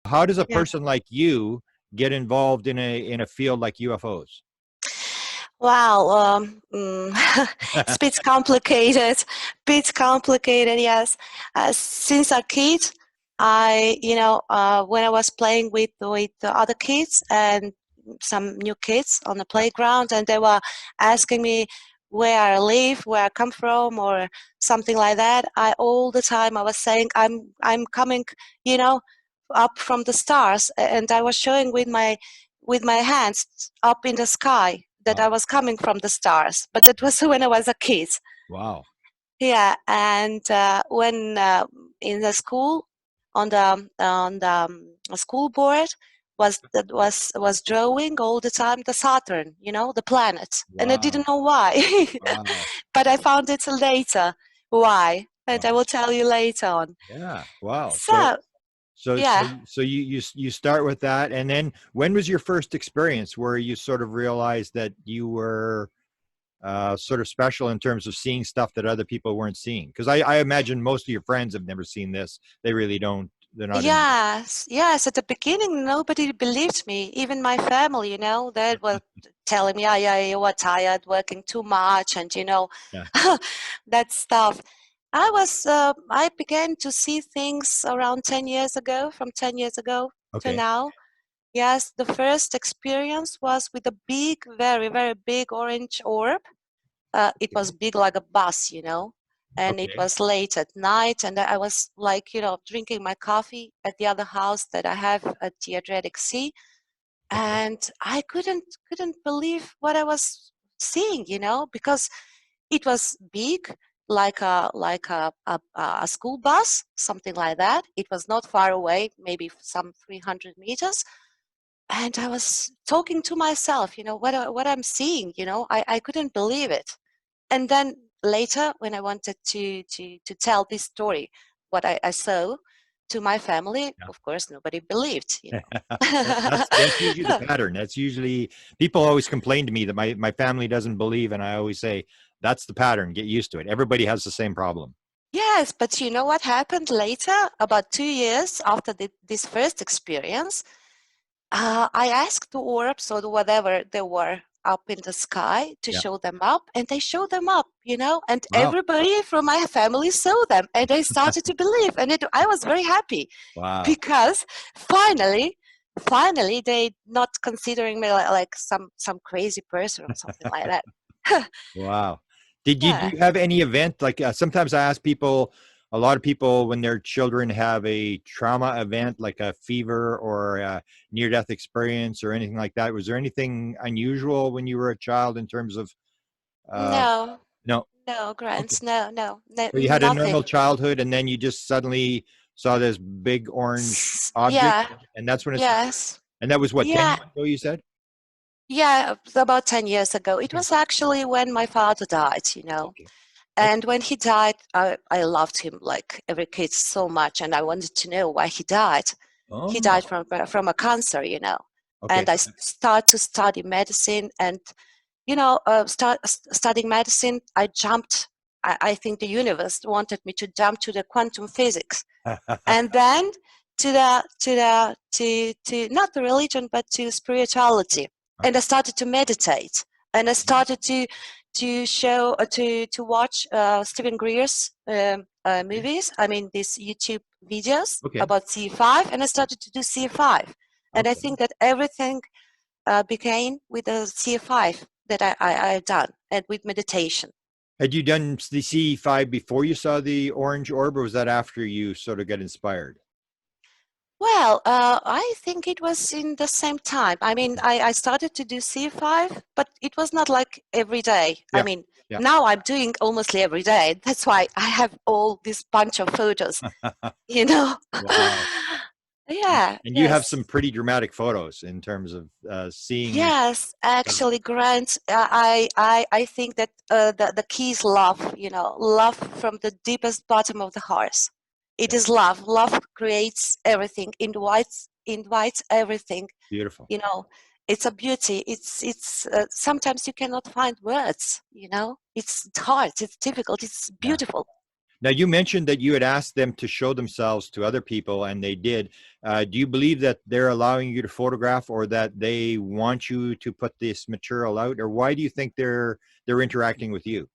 how does a Yeah. person like you get involved in a field like UFOs? Wow. It's a bit complicated. Bit complicated, yes. Since a kid, when I was playing with the other kids and some new kids on the Yeah. playground, and they were asking me where I live, where I come from, or something like that. All the time I was saying I'm coming, you know, up from the stars, and I was showing with my hands up in the sky that I Wow. was coming from the stars. But that was when I was a kid. Wow. Yeah, and when in the school on the school board was drawing all the time the Saturn, the planet, and I didn't Wow. know why, Wow. but I found it later why, and I Wow. will tell you later on. Yeah. Wow. So So so so yeah. so you start with that, and then when was your first experience where you sort of realized that you were sort of special in terms of seeing stuff that other people weren't seeing? Because I imagine most of your friends have never seen this. They really don't. They're not into it. Yes, yes. At the beginning, nobody believed me. Even my family, they were telling me, yeah, you were tired, working too much, and Yeah. that stuff. I began to see things around 10 years ago, from 10 years ago to Okay. now. Yes, the first experience was with a big, very, very big orange orb. It was Okay. big like a bus, and it Okay. was late at night, and I was like, drinking my coffee at the other house that I have at the Adriatic Sea, Okay. and I couldn't believe what I was seeing, because it was big, like a school bus, something like that. It was not far away, maybe some 300 meters, and I was talking to myself, what I'm seeing, I couldn't believe it. And then later, when I wanted to tell this story, what I saw to my family, of course, nobody believed, Well, that's usually the pattern. That's usually people always complain to me that my family doesn't believe, and I always say that's the pattern. Get used to it. Everybody has the same problem. Yes, but you know what happened later? About 2 years after this first experience, I asked the orbs or whatever they were up in the sky to Yeah. show them up, and they showed them up, and Wow. everybody from my family saw them, and they started to believe, and I was very happy Wow. because finally, finally, they not considering me like some crazy person or something like that. Wow. Did you do Yeah. you have any event like sometimes I ask people, a lot of people when their children have a trauma event like a fever or a near death experience or anything like that. Was there anything unusual when you were a child in terms of uh No, no. no, Okay. Grants, no, no, no, So you had a normal nothing. childhood and then you just suddenly saw this big orange object Yeah, and that's when it's yes, and that was what, 10 yeah, years ago you said? yeah, about 10 years ago. It Okay. was actually when my father died. Okay. Okay. And when he died, I loved him like every kid so much, and I wanted to know why he died. He Oh, died from a cancer. okay. And I start to study medicine, and studying medicine, I jumped. I think the universe wanted me to jump to the quantum physics, and then to not the religion but to spirituality, and I Okay. started to meditate, and I started to watch Stephen Greer's Okay. movies. I mean, these YouTube videos Okay. about C5, and I started to do C5, and I Okay. think that everything began with the C5 that I've done, and with meditation. Had you done the CE5 before you saw the orange orb, or was that after you sort of got inspired? Well, I think it was in the same time. I mean, Okay. I started to do C5, but it was not like every day. I Yeah. mean, Yeah. now I'm doing almost every day. That's why I have all this bunch of photos, you know? Wow. Yeah, And you have yes. some pretty dramatic photos in terms of seeing Yes, stuff. actually, Grant, I think that the key is love, love from the deepest bottom of the heart. It Yeah. is love. Love creates everything, invites everything. Beautiful. you know it's a beauty. It's sometimes you cannot find words. It's hard, it's difficult, it's Yeah. beautiful. Now, you mentioned that you had asked them to show themselves to other people, and they did. Do you believe that they're allowing you to photograph, or that they want you to put this material out, or why do you think they're interacting with you?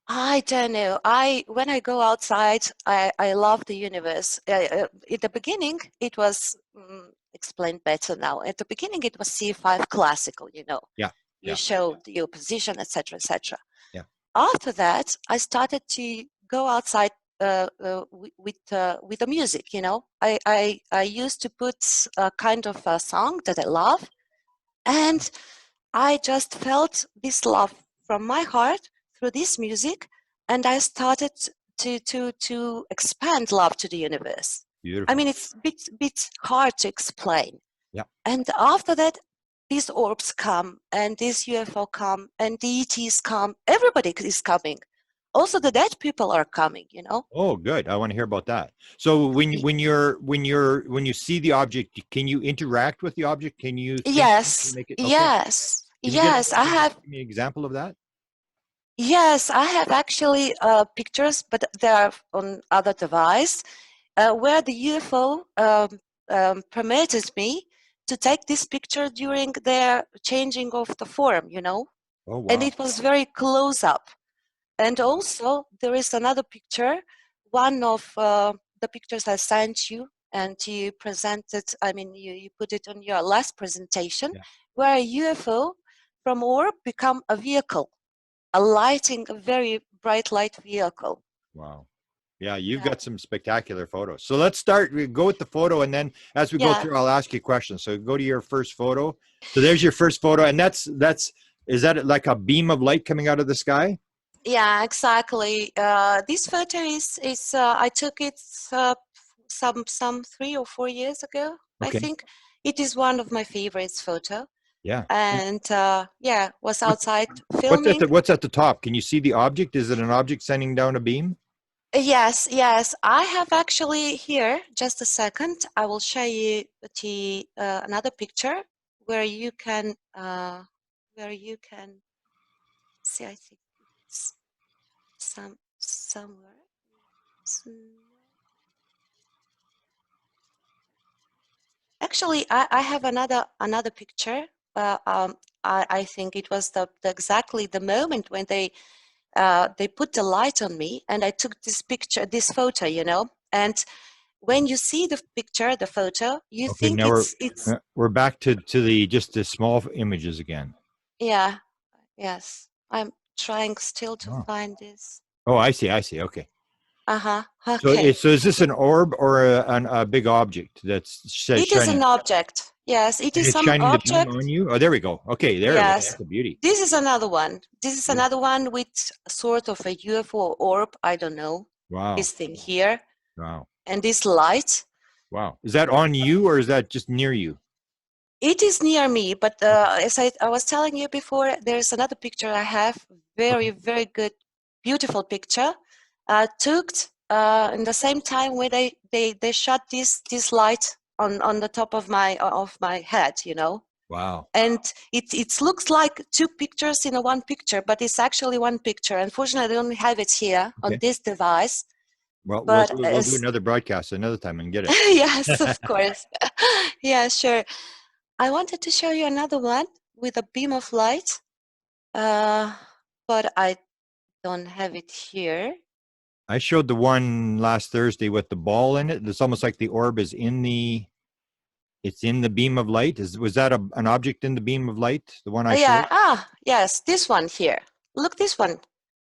I don't know. When I go outside, I love the universe. At the beginning, it was explained better now. At the beginning, it was C5 classical. Yeah, You yeah, showed your position, etc., etc. yeah. After that, I started to go outside with the music. I used to put a kind of a song that I love, and I just felt this love from my heart through this music, and I started to expand love to the universe. I Beautiful. mean, it's a bit hard to explain. Yeah. And after that, these orbs come, and this UFO come, and the ETs come. Everybody is coming. Also, the dead people are coming. Oh, good. I want to hear about that. So when you see the object, can you interact with the object? Can you think? Can you Yes, make it okay? yes, Can you get yes. I have. give me an example of that? Yes, I have actually pictures, but they are on other device where the UFO permitted me to take this picture during their changing of the form. Oh, And wow. it was very close up. And also there is another picture, one of the pictures I sent you, and you presented, I mean, you put it on your last presentation, Yeah. where a UFO from orb become a vehicle, a lighting, a very bright light vehicle. Wow. Yeah, you've Yeah. got some spectacular photos. So let's start. We go with the photo, and then as we go Yeah. through, I'll ask you questions. So go to your first photo. So there's your first photo, and that's is that like a beam of light coming out of the sky? Yeah, exactly. This photo is I took it some 3 or 4 years ago. I Okay. think it is one of my favorites photo, Yeah. and yeah, was What outside filming. what's at the top? Can you see the object? Is it an object sending down a beam? Yes, yes. I have actually here. Just a second. I will show you another picture where you can see. I think it's somewhere. Actually, I have another picture. I think it was exactly the moment when they put the light on me, and I took this picture, this photo. And when you see the picture, the photo, you Okay, think now it's we're back to the just the small images again. yeah, yes. I'm trying still to Oh, find this. oh, I see, I see. Okay. Uh-huh. So Okay. is this an orb or a big object that's says It is an shining, object. Yes, it and is it's some shining the beam on object. you? Oh, there we go. Okay, there. Look, Yes. that's a beauty. This is another one. This is Yeah. another one with sort of a UFO orb. I don't know. Wow. This thing here. Wow. And this light. Wow. Is that on you or is that just near you? It is near me, but Okay. as I was telling you before, there's another picture I have. Okay. Very, very good, beautiful picture. Took in the same time where they shot this light on the top of my head. Wow. And it looks like two pictures in a one picture, but it's actually one picture. Unfortunately, I don't have it here on Okay. this device. Well, But we'll do another broadcast another time and get it. yes, of course. Yeah, sure. I wanted to show you another one with a beam of light, uh, but I don't have it here. I showed the one last Thursday with the ball in it. It's almost like the orb is in the it's in the beam of light. Was that an object in the beam of light? The one I Yeah, showed? yes, this one here. Look, this one.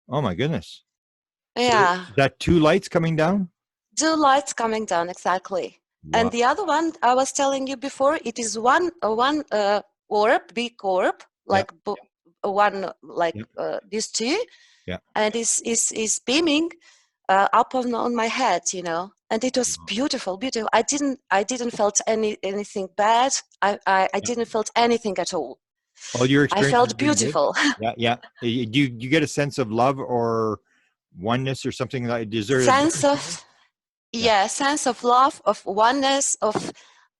Oh my goodness. So Yeah, is that two lights coming down? two lights coming down, exactly. And Wow. the other one I was telling you before, it is one orb, big orb, Yeah. like one like Yeah. these two, Yeah. and is beaming up on my head. And it was Wow. beautiful, beautiful. I didn't felt anything bad. I Yeah. didn't felt anything at all. All your I experiences felt have been good. beautiful. Yeah. Yeah. Do you get a sense of love or oneness or something like? Is there a sense different feeling? of Yeah. Yeah, sense of love, of oneness, of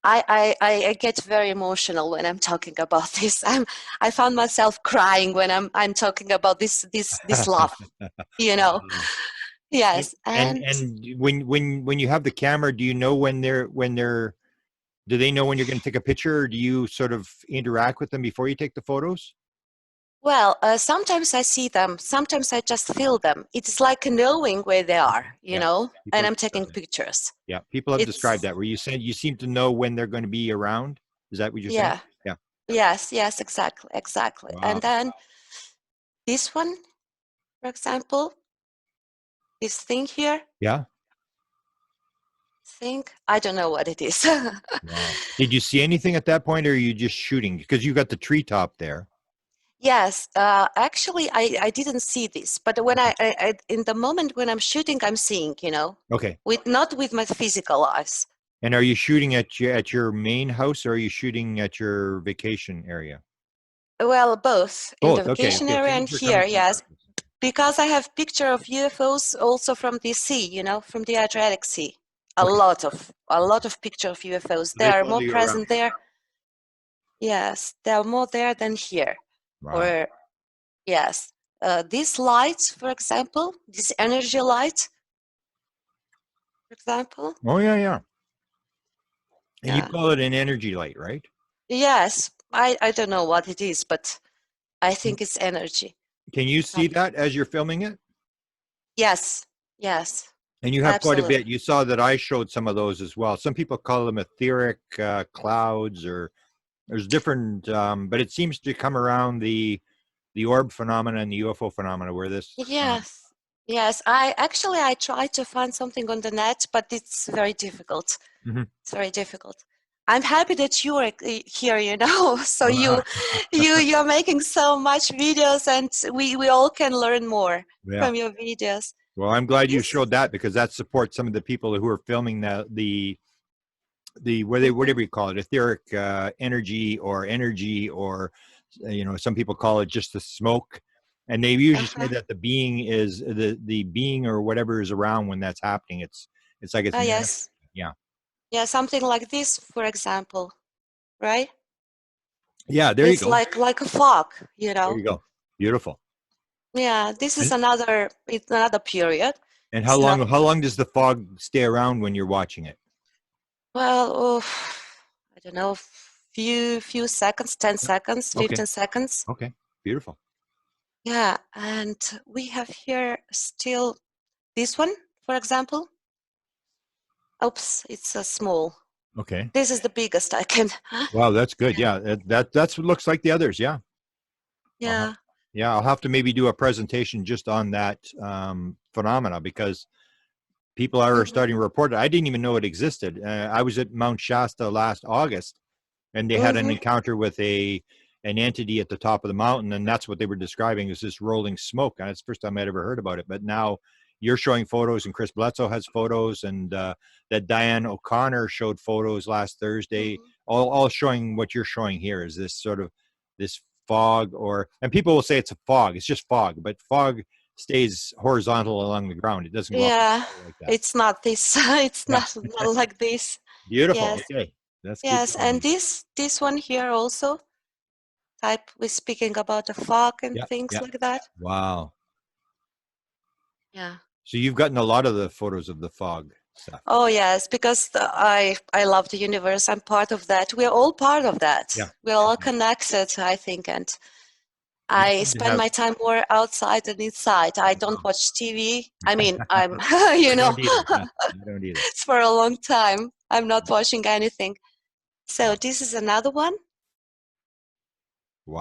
I get very emotional when I'm talking about this. I found myself crying when I'm talking about this love, you know. Wow. Yes, and And when you have the camera, do you know when they're do they know when you're going to take a picture, or do you sort of interact with them before you take the photos? well, sometimes I see them, sometimes I just feel them. It's like knowing where they Okay. are, Yeah. People and have I'm taking described that. pictures. Yeah. People have described It's, that where you said you seem to know when they're going to be around. Is that what you're saying? yeah, Yeah. yes, yes, exactly, exactly. And Wow. then this one, for example, this thing here, Yeah. I don't know what it is. Wow. Did you see anything at that point, or are you just shooting? Because you got the treetop there. Yes, actually, I didn't see this, but when Okay. in the moment when I'm shooting, I'm seeing, Okay. with not with my physical eyes. And are you shooting at your main house, or are you shooting at your vacation area? Well, both in the Both. Okay. vacation Okay. area and Things are coming here, from yes, both. because I have picture of UFOs also from the sea, from the Adriatic Sea. A Okay. lot of a Okay. lot of picture of UFOs. So They they are follow more you around. present there. Yes, they are more there than here. Wow. Or yes, this light, for example, this energy light, for example. Oh yeah, yeah. And you Yeah. call it an energy light, right? Yes, I don't know what it is, but I think it's energy. Can you see that as you're filming it? Yes, yes, And you have quite a absolutely. bit. You saw that I showed some of those as well. Some people call them etheric clouds, or there's different, but it seems to come around the orb phenomena and the UFO phenomena where this. Yes, yes. I tried to find something on the net, but it's very difficult. Mhm. It's very difficult. I'm happy that you are here, so Ah, you're making so much videos, and we all can learn more yeah. from your videos. Well, I'm glad you This, showed that because that supports some of the people who are filming the mhm, whatever you call it, etheric energy, or some people call it just the smoke, and they usually say uh-huh. that the being is the being or whatever is around when that's happening. It's like it's Ah, manifest. yes. Yeah. Yeah, something like this, for example, right? Yeah, there you It's go. like a fog. There you go. Beautiful. Yeah, this is And it's another period. and It's not, how long does the fog stay around when you're watching it? well, oh, I don't know, few seconds, 10 seconds, Okay. 15 seconds. Okay. Beautiful. Yeah, and we have here still this one, for example. Oops, it's a small. Okay. This is the biggest I can. Wow, that's good. Yeah, that's what looks like the others. Yeah. I'll have, Yeah. yeah, I'll have to maybe do a presentation just on that phenomena because people are Mm-hmm. starting to report it. I didn't even know it existed. I was at Mount Shasta last August, and they had an Mm-hmm. encounter with an entity at the top of the mountain, and that's what they were describing as this rolling smoke. And it's the first time I'd ever heard about it. But now you're showing photos, and Chris Bledsoe has photos, and that Diane O'Connor showed photos last Thursday, Mm-hmm. all showing what you're showing here is this sort of this fog, and people will say it's a fog. It's just fog, but fog stays horizontal along the ground. It doesn't go up Yeah, like that. it's not this. It's Yeah. not like this. Beautiful. Yes, Okay. Let's keep yes, and going. this one here also. Type we're speaking about the fog and Yeah. things Yeah. like that. Wow. Yeah. So you've gotten a lot of the photos of the fog stuff. Oh yes, because I love the universe. I'm part of that. We're all part of that. Yeah. We're all connected, I think, and You I seem to spend have. my time more outside than inside. I don't Wow. watch TV. I mean, I'm, I don't either. Yeah. I don't either. for a long time, I'm not Yeah. watching anything. So Wow. this is another one,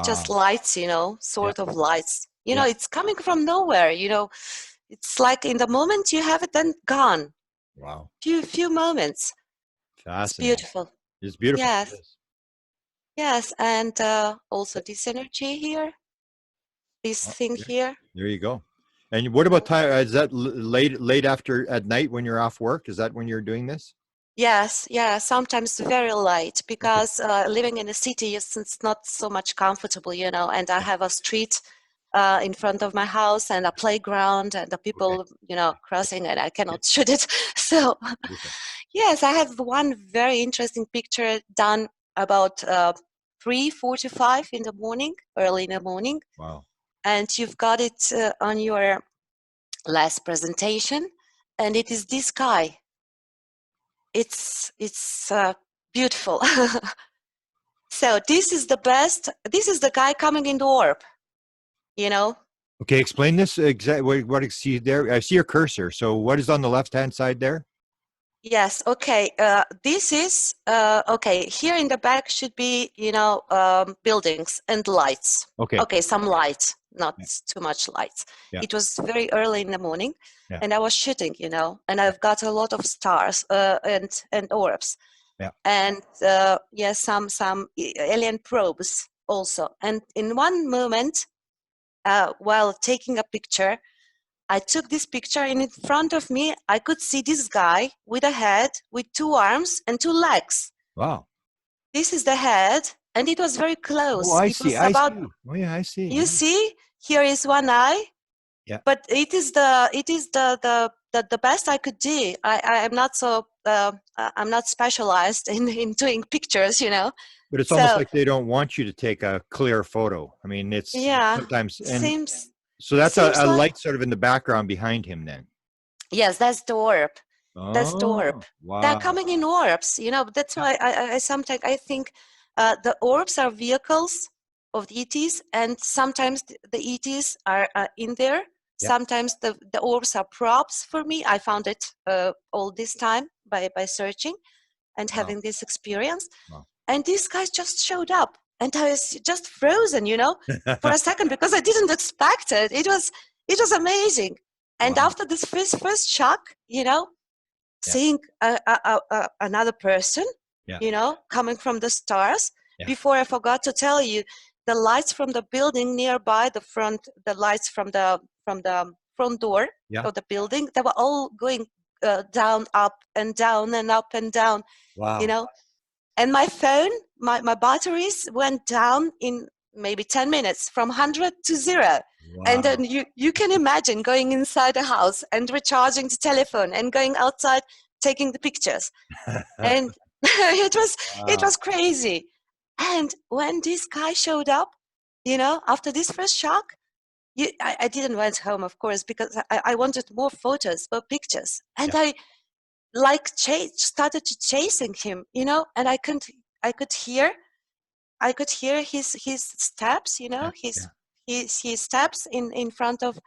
just Wow. lights, Yeah. sort of lights. Yeah. It's coming from nowhere. It's like in the moment you have it, then gone. Wow. Few moments. It's Fascinating. beautiful. It's beautiful. It Yes, is. yes, and also this energy here, this Oh, thing okay. here. There you go. And what about time? Is that late after at night when you're off work? Is that when you're doing this? Yes, yeah, sometimes very light Okay. because living in a city is it's not so much comfortable. And I Yeah. have a street in front of my house and a playground and the Okay. people, crossing and I cannot shoot it. So, Beautiful. yes, I have one very interesting picture done about 3:45 in the morning, early in the morning. Wow. And you've got it on your last presentation, and it is this guy. It's beautiful. So this is the best. This is the guy coming in the orb. You know. Okay, explain this exactly. What I see there? I see your cursor. So what is on the left-hand side there? Yes. Okay. This is okay. Here in the back should be, buildings and lights. Okay. Okay, some lights, not Yeah. too much lights. Yeah. It was very early in the morning, Yeah. and I was shooting, and I've got a lot of stars and orbs, Yeah. and some alien probes also. And in one moment, while taking a picture, I took this picture, and in front of me, I could see this guy with a head, with 2 arms and 2 legs. Wow. This is the head, and it was very Oh, close. I It see. was I about, see. Oh, yeah, I see. you Yeah. see, here is one eye, Yeah. but it is the best I could do. I'm not so I'm not specialized in doing pictures, But it's almost So like they don't want you to take a clear photo. I mean, it's yeah, sometimes, and seems so that's seems a like, light sort of in the background behind him then. yes, that's the orb. That's the orb. Oh, They're wow. coming in orbs, That's Yeah. why I sometimes I think the orbs are vehicles of the ETs, and sometimes the ETs are in there. Yeah. Sometimes the orbs are props for me. I found it all this time by searching and Wow. having this experience. Wow. And these guys just showed up, and I was just frozen, for a second, because I didn't expect it. It was amazing. And Wow. after this first shock, Yeah. seeing another person, Yeah. coming from the stars. Yeah. Before, I forgot to tell you, the lights from the building nearby, the lights from the front door Yeah. of the building, they were all going down, up and down, and up and down, you Wow. know. And my phone, my batteries went down in maybe 10 minutes from 100 to 0. And Wow. then you can imagine going inside a house and recharging the telephone and going outside taking the pictures. And it was Wow. crazy. And when this guy showed up, after this first shock, I didn't went home, of course, because I wanted more photos, more pictures. And Yeah. I started to chasing him, and I could hear his steps, Yeah. his Yeah. his steps in front of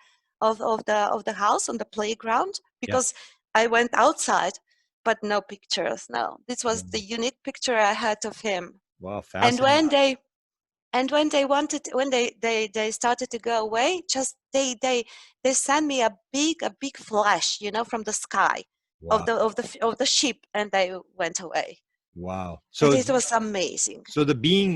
the house on the playground, Yeah. because I went outside, but no pictures. No, this was the Mm. unique picture I had of him. Wow. And Fascinating. when they started to go away, just they sent me a big flash, from the sky of Wow. the ship, and they went away. Wow. And it was amazing. So the being,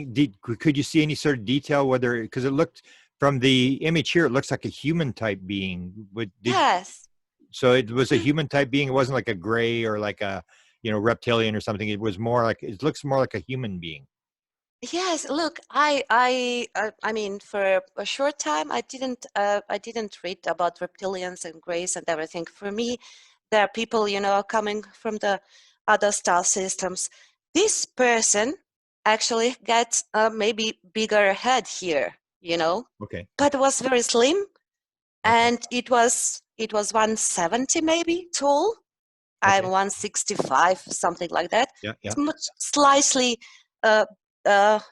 could you see any sort of detail whether, because it looked from the image here, it looks like a human type being. Yes. So it was a human type being. It wasn't like a gray or like a, reptilian or something. It was more like, it looks more like a human being. Yes, look, I mean, for a short time, I didn't read about reptilians and grays and everything. For me, there are people, coming from the other star systems. This person actually gets maybe bigger head here, Okay. but it was very slim, Okay. and it was 170 maybe tall. I'm Okay. 165, something like that. Yeah. Yeah. It's much slightly uh,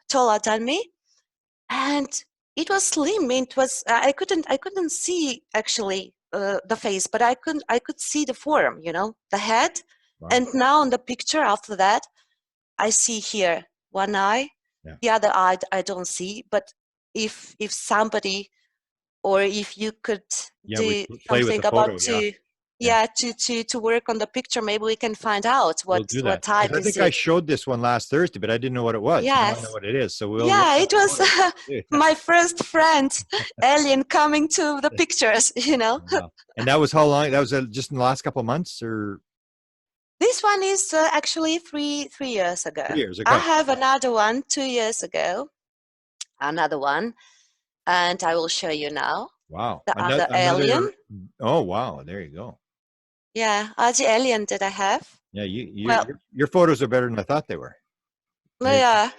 taller than me, and it was slim. It was I couldn't see actually the face, but I could see the form, the head. Wow. And now on the picture after that, I see here one eye, Yeah. the other eye I don't see. But if somebody, or if you could Yeah. We do play with the something photo. about Yeah. to Yeah. yeah to work on the picture, maybe we can find out We'll what do what that. type Because I is think I it. showed this one last Thursday, but I didn't know what it was. Now I know Yes. what it is. So we'll look Yeah, at it the was photos. Yeah. my first friend, alien, coming to the pictures. Wow. And that was how long? That was just in the last couple of months or This one is actually three years ago. 3 years? I Okay. have another one 2 years ago, another one, and I will show you now. Wow. The other Another. alien. Oh, wow. There you go. Yeah, other alien that I have. Yeah. Well, Your photos are better than I thought they were. yeah.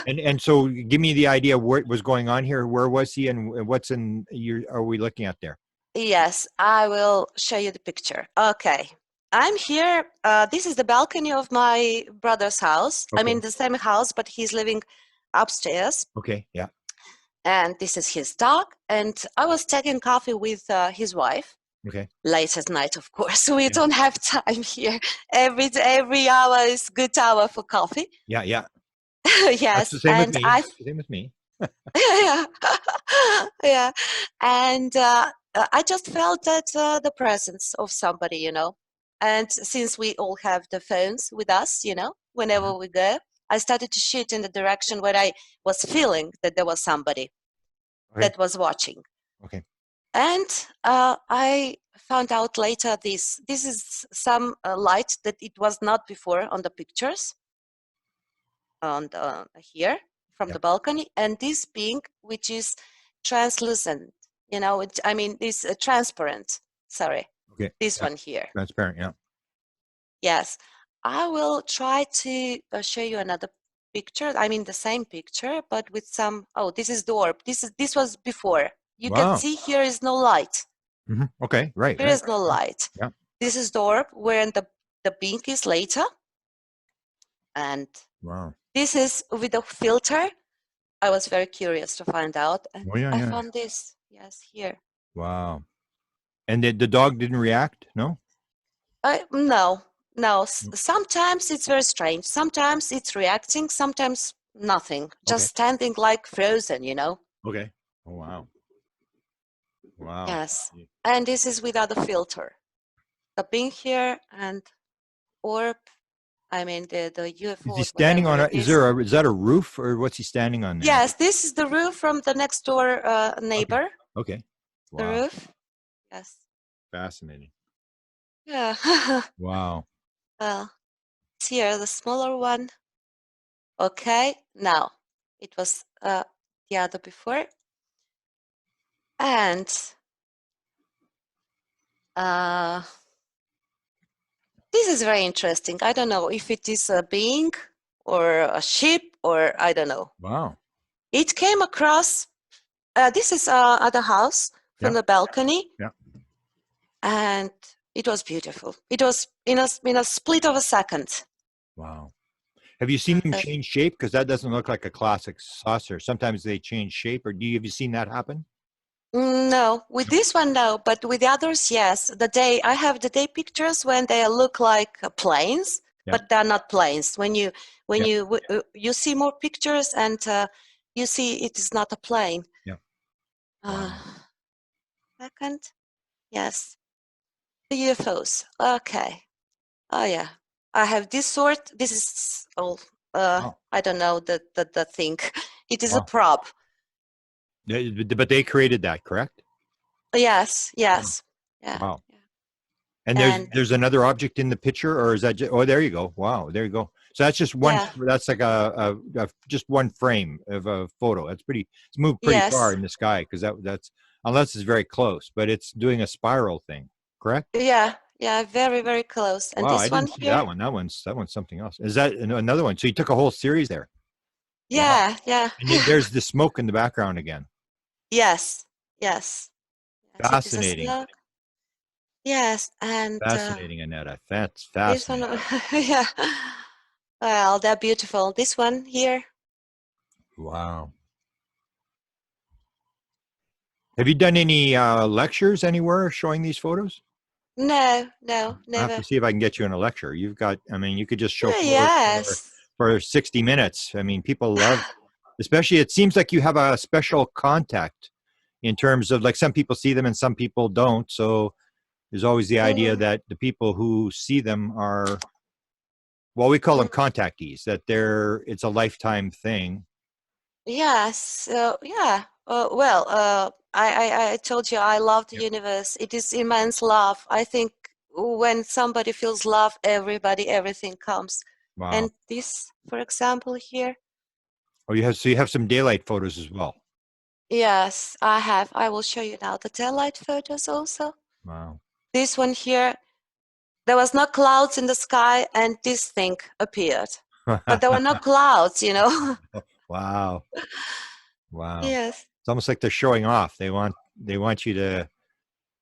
And so give me the idea what was going on here. Where was he and what's in your, are we looking at there? Yes, I will show you the picture. Okay. I'm here. This is the balcony of my brother's house. I'm Okay. in the same house, but he's living upstairs. Okay. Yeah. And this is his dog. And I was taking coffee with his wife. Okay. Late at night, of course. We Yeah. don't have time here. Every hour is good hour for coffee. Yeah. Yeah. That's the Yes, same with and me. Same with me. yeah, yeah, and I just felt that the presence of somebody, you know. And since we all have the phones with us, you know, Uh-huh. whenever we go, I started to shoot in the direction where I was feeling that there was somebody Okay. that was watching. Okay. And I found out later this is some light that it was not before on the pictures on the, here from Yeah. the balcony, and this pink which is translucent, you know, I mean this transparent, sorry, Okay. this Yeah. one here. Transparent. Yeah. Yes, I will try to show you another picture, I mean the same picture but with some, oh, this is the orb, this was before. You can Wow. see here is no light. Okay. Right. Here Right. is no Yeah. light. Yeah. This is the orb where the pink is later. And Wow. this is with a filter. I was very curious to find out. And Oh yeah. I Yeah. found this, yes, here. Wow. And the dog didn't react? No? No, no. Sometimes it's very strange. Sometimes it's reacting, sometimes nothing. Okay. Just standing like frozen, you know? Okay. Oh wow. Wow. Yes. And this is without a filter. The pink here and orb, I mean the UFO Is he or standing whatever on a, it is. is that a roof or what's he standing on there? Yes, this is the roof from the next door Okay. neighbor. Okay. The Wow. roof. Yes. Fascinating. Yeah. Wow. Well, it's here, the smaller one. Okay. Now, it was the other before. And uh, this is very interesting. I don't know if it is a being or a ship or I don't know. Wow. It came across, this is at the house from Yeah. the balcony. Yeah. And it was beautiful. It was in a split of a second. Wow. Have you seen them change shape? Because that doesn't look like a classic saucer. Sometimes they change shape. Or have you seen that happen? No, with this one, no, but with the others, yes. I have the day pictures when they look like planes, Yeah. but they're not planes. When Yeah. you see more pictures and you see it is not a plane. Yeah. Uh, Wow. second, yes, the UFOs. Okay. Oh yeah, I have this sort. This is all. Wow. I don't know the thing. It is a Wow. prop. But they created that, correct? Yes, Wow. yes, yeah, Wow. yeah. And And there's another object in the picture, or is that just, oh, there you go. Wow, there you go. So that's just one, yeah, that's like just one frame of a photo. That's pretty, it's moved pretty far yes. in the sky because that's, unless it's very close, but it's doing a spiral thing, correct? Yeah, yeah, very, very close. And Wow, I this one didn't see here, that one. That one's something else. Is that another one? So you took a whole series there. Wow. yeah, yeah, And there's the smoke in the background again. yes, yes, yes. It is a Fascinating. slug. Yes, and Fascinating, Aneta. That's this one, fascinating. yeah. Well, they're beautiful. This one here, Wow. Have you done any lectures anywhere showing these photos? no, no, I have to never. see if I can get you in a lecture. You've got, I mean, you could just show photos Yes. for 60 minutes. I mean, people love, especially it seems like you have a special contact in terms of like some people see them and some people don't. So there's always the idea Mm, that the people who see them are, well, we call them mm. contactees, that it's a lifetime thing. Yes, yeah. I told you I love the Yeah. universe. It is immense love. I think when somebody feels love, everything comes. Wow. And this, for example, here, Oh, so you have some daylight photos as well. yes, I have. I will show you now the daylight photos also. Wow. This one here, there was no clouds in the sky, and this thing appeared. But there were no clouds, you know. Wow. Wow. Yes. It's almost like they're showing off. They want you to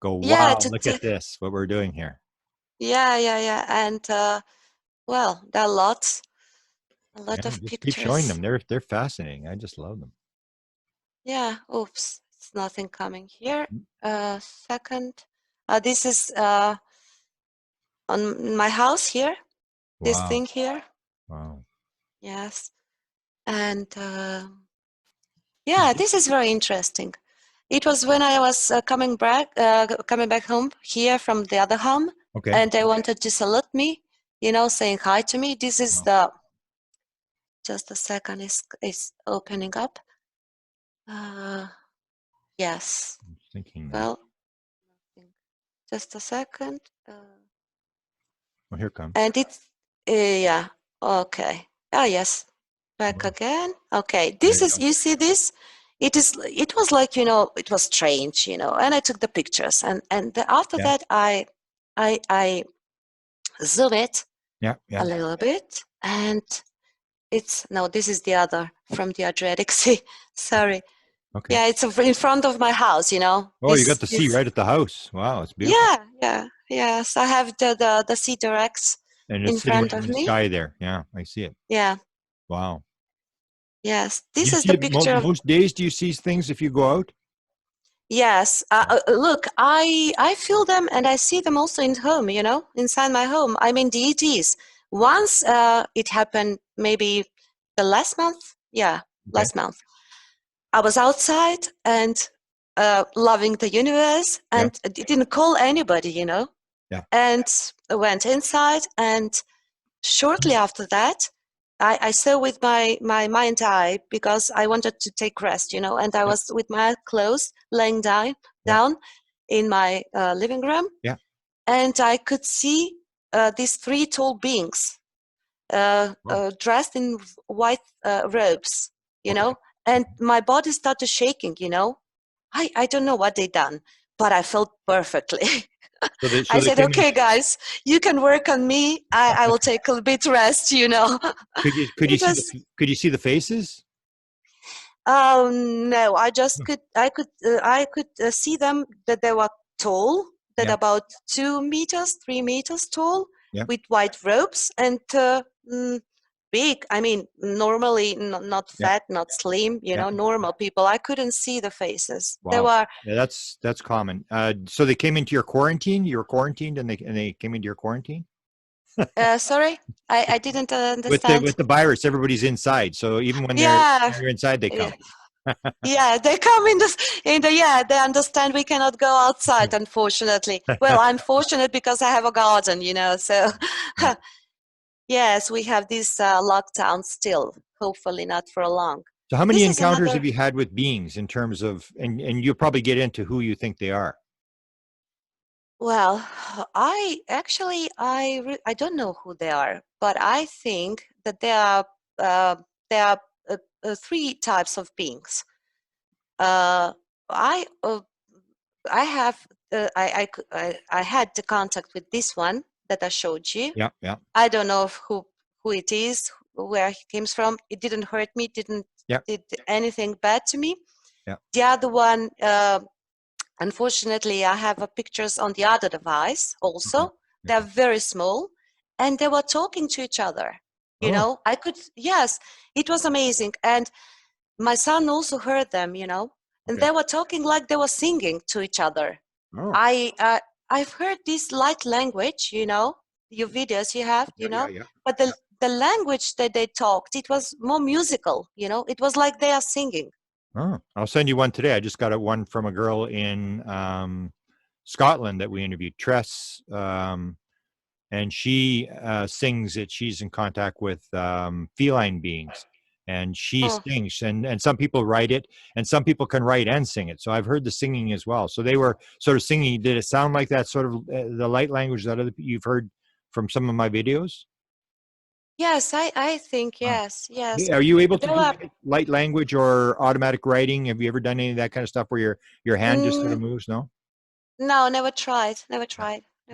go, Yeah, wow, look at this, what we're doing here. yeah. And well, there are a Yeah, lot of just keep showing pictures. them. They're fascinating. I just love them. Yeah, oops, it's nothing coming here. Second. This is on my house here, this Wow. thing here. Wow. Yes. And yeah, this is very interesting. It was when I was coming back home here from the other home, Okay. and they wanted to salute me, saying hi to me. This is Wow. just a second, is opening up. Yes. I'm thinking now. Well, just a second. Well, here it comes. And it's, yeah, okay. Ah, yes, back Wow. again. Okay, There this you is, go. you see this? It was like, it was strange, and I took the pictures, and after Yeah. that, I zoom it Yeah. a Yeah. little bit, and no, this is the other from the Adriatic Sea. Sorry. Okay. Yeah, it's in front of my house, Oh, you got the sea this, right at the house. Wow, it's beautiful. yeah, yes, I have the Sea Directs And in it's sitting right front in of the me. sky there. Yeah, I see it. Yeah. Wow. Yes, Do this you is see the it picture of, most days? Do you see things if you go out? yes. Look, I feel them and I see them also in home, inside my home. I mean, deities. Once it happened, maybe the last month. Yeah, Okay. last month. I was outside and loving the universe Yeah. and didn't call anybody, Yeah. and went inside, and shortly after that, I saw with my mind eye, because I wanted to take rest, and I Yeah. was with my eyes closed, laying Yeah. down in my living room, Yeah. and I could see these three tall beings Wow. dressed in white robes, Okay. and my body started shaking, I don't know what they done, but I felt perfectly. So I they said, came in. okay, guys, you can work on me. I will take a bit rest, Could you It see was, could you see the faces? oh no, I just Hmm. I could see them, that they were tall, that Yeah. about 2 meters, 3 meters tall, Yeah. with white robes, and big. I mean, normally not Yeah. fat, not slim, Yeah. normal people. I couldn't see the faces. They Wow. were, Yeah, that's common. So they came into your quarantine. You were quarantined, and they came into your quarantine sorry, I didn't with understand. the virus. Everybody's inside, so even Yeah, when you're inside, they yeah. come. Yeah, they come yeah, they understand we cannot go outside, unfortunately. Well, I'm fortunate because I have a garden, so Yeah. yes, we have this lockdown still, hopefully not for long. So how many This is encounters another, have you had with beings in terms of, and you'll probably get into who you think they are. well, I don't know who they are, but I think that uh, there are three types of beings. Uh, I uh, I have I had the contact with this one that I showed you. Yeah, yeah, I don't know who it is, where he comes from. It didn't hurt me, didn't yeah, did anything bad to me. yeah. The other one, unfortunately, I have pictures on the other device Okay, also. They're okay. very small, and they were talking to each other. Oh, I could, yes, it was amazing, and my son also heard them. And okay. they were talking like they were singing to each other. Oh, I uh, I've heard this light language, your videos you have, yeah, yeah, yeah, but yeah. the language that they talked, it was more musical, it was like they are singing. Oh, I'll send you one today. I just got one from a girl in Scotland that we interviewed, Tress, and she sings it. She's in contact with feline beings, and she Oh, sings. And some people write it, and some people can write and sing it. So I've heard the singing as well. So they were sort of singing. Did it sound like that sort of the light language that you've heard from some of my videos? yes, I think Wow. yes. Yeah, are you able to There do were, light language or automatic writing? Have you ever done any of that kind of stuff where your hand just sort of mm, moves? No. no, never tried, Yeah. never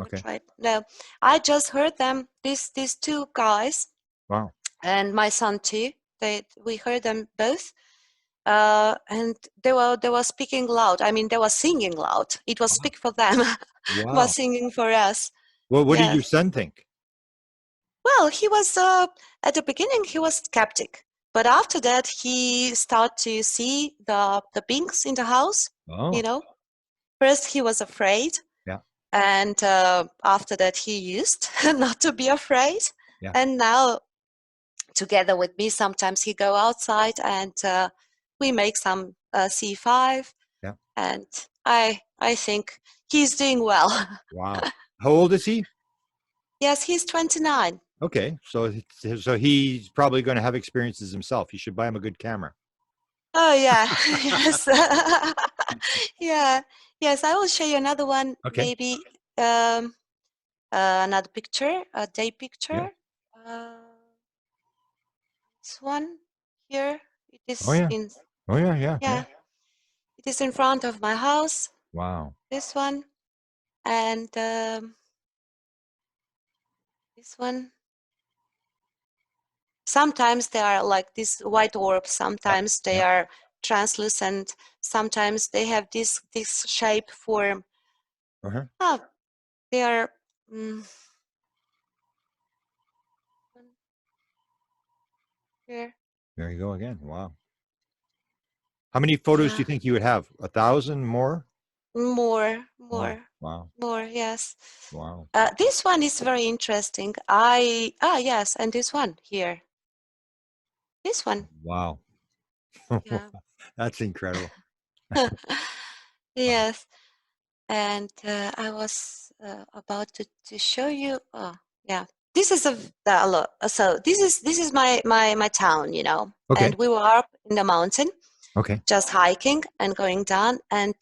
Okay. tried. No, I just heard them. These two guys Wow. and my son too. We heard them both. and they were speaking loud. I mean, they were singing loud. It was speak for them, was Wow. singing for us. Well, what did your Yes. son think? Well, he was at the beginning he was skeptic, but after that he started to see the beings in the house. You Oh, know, first he was afraid, yeah, and after that he used not to be afraid. yeah, And now, together with me, sometimes he go outside and we make some C5, yeah. and I think he's doing well. Wow. How old is he? Yes, he's 29. Okay, so he's probably going to have experiences himself. You should buy him a good camera. Oh yeah, yes, yeah, yes. I will show you another one, Okay. maybe another picture, a day Yeah. picture. Uh, this one here. It Oh is yeah. in, Oh yeah. Yeah. Yeah. yeah, it is in front of my house. Wow. This one and this one. Sometimes they are like this white orb. Yeah. Sometimes they Yeah. are translucent. Sometimes they have this shape form. Uh-huh. Oh, they are. Mm, here. There you go again. Wow. How many photos do you Yeah, think you would have? 1,000 more? more, Wow. more, Wow. more. Yes. Wow. This one is very interesting. Yes, and this one here. This one. Wow. Yeah. That's incredible. Wow. Yes. And I was about to show you. Oh, yeah. This is look. So this is my town, Okay. and we were up in the mountain, Okay. just hiking and going down, and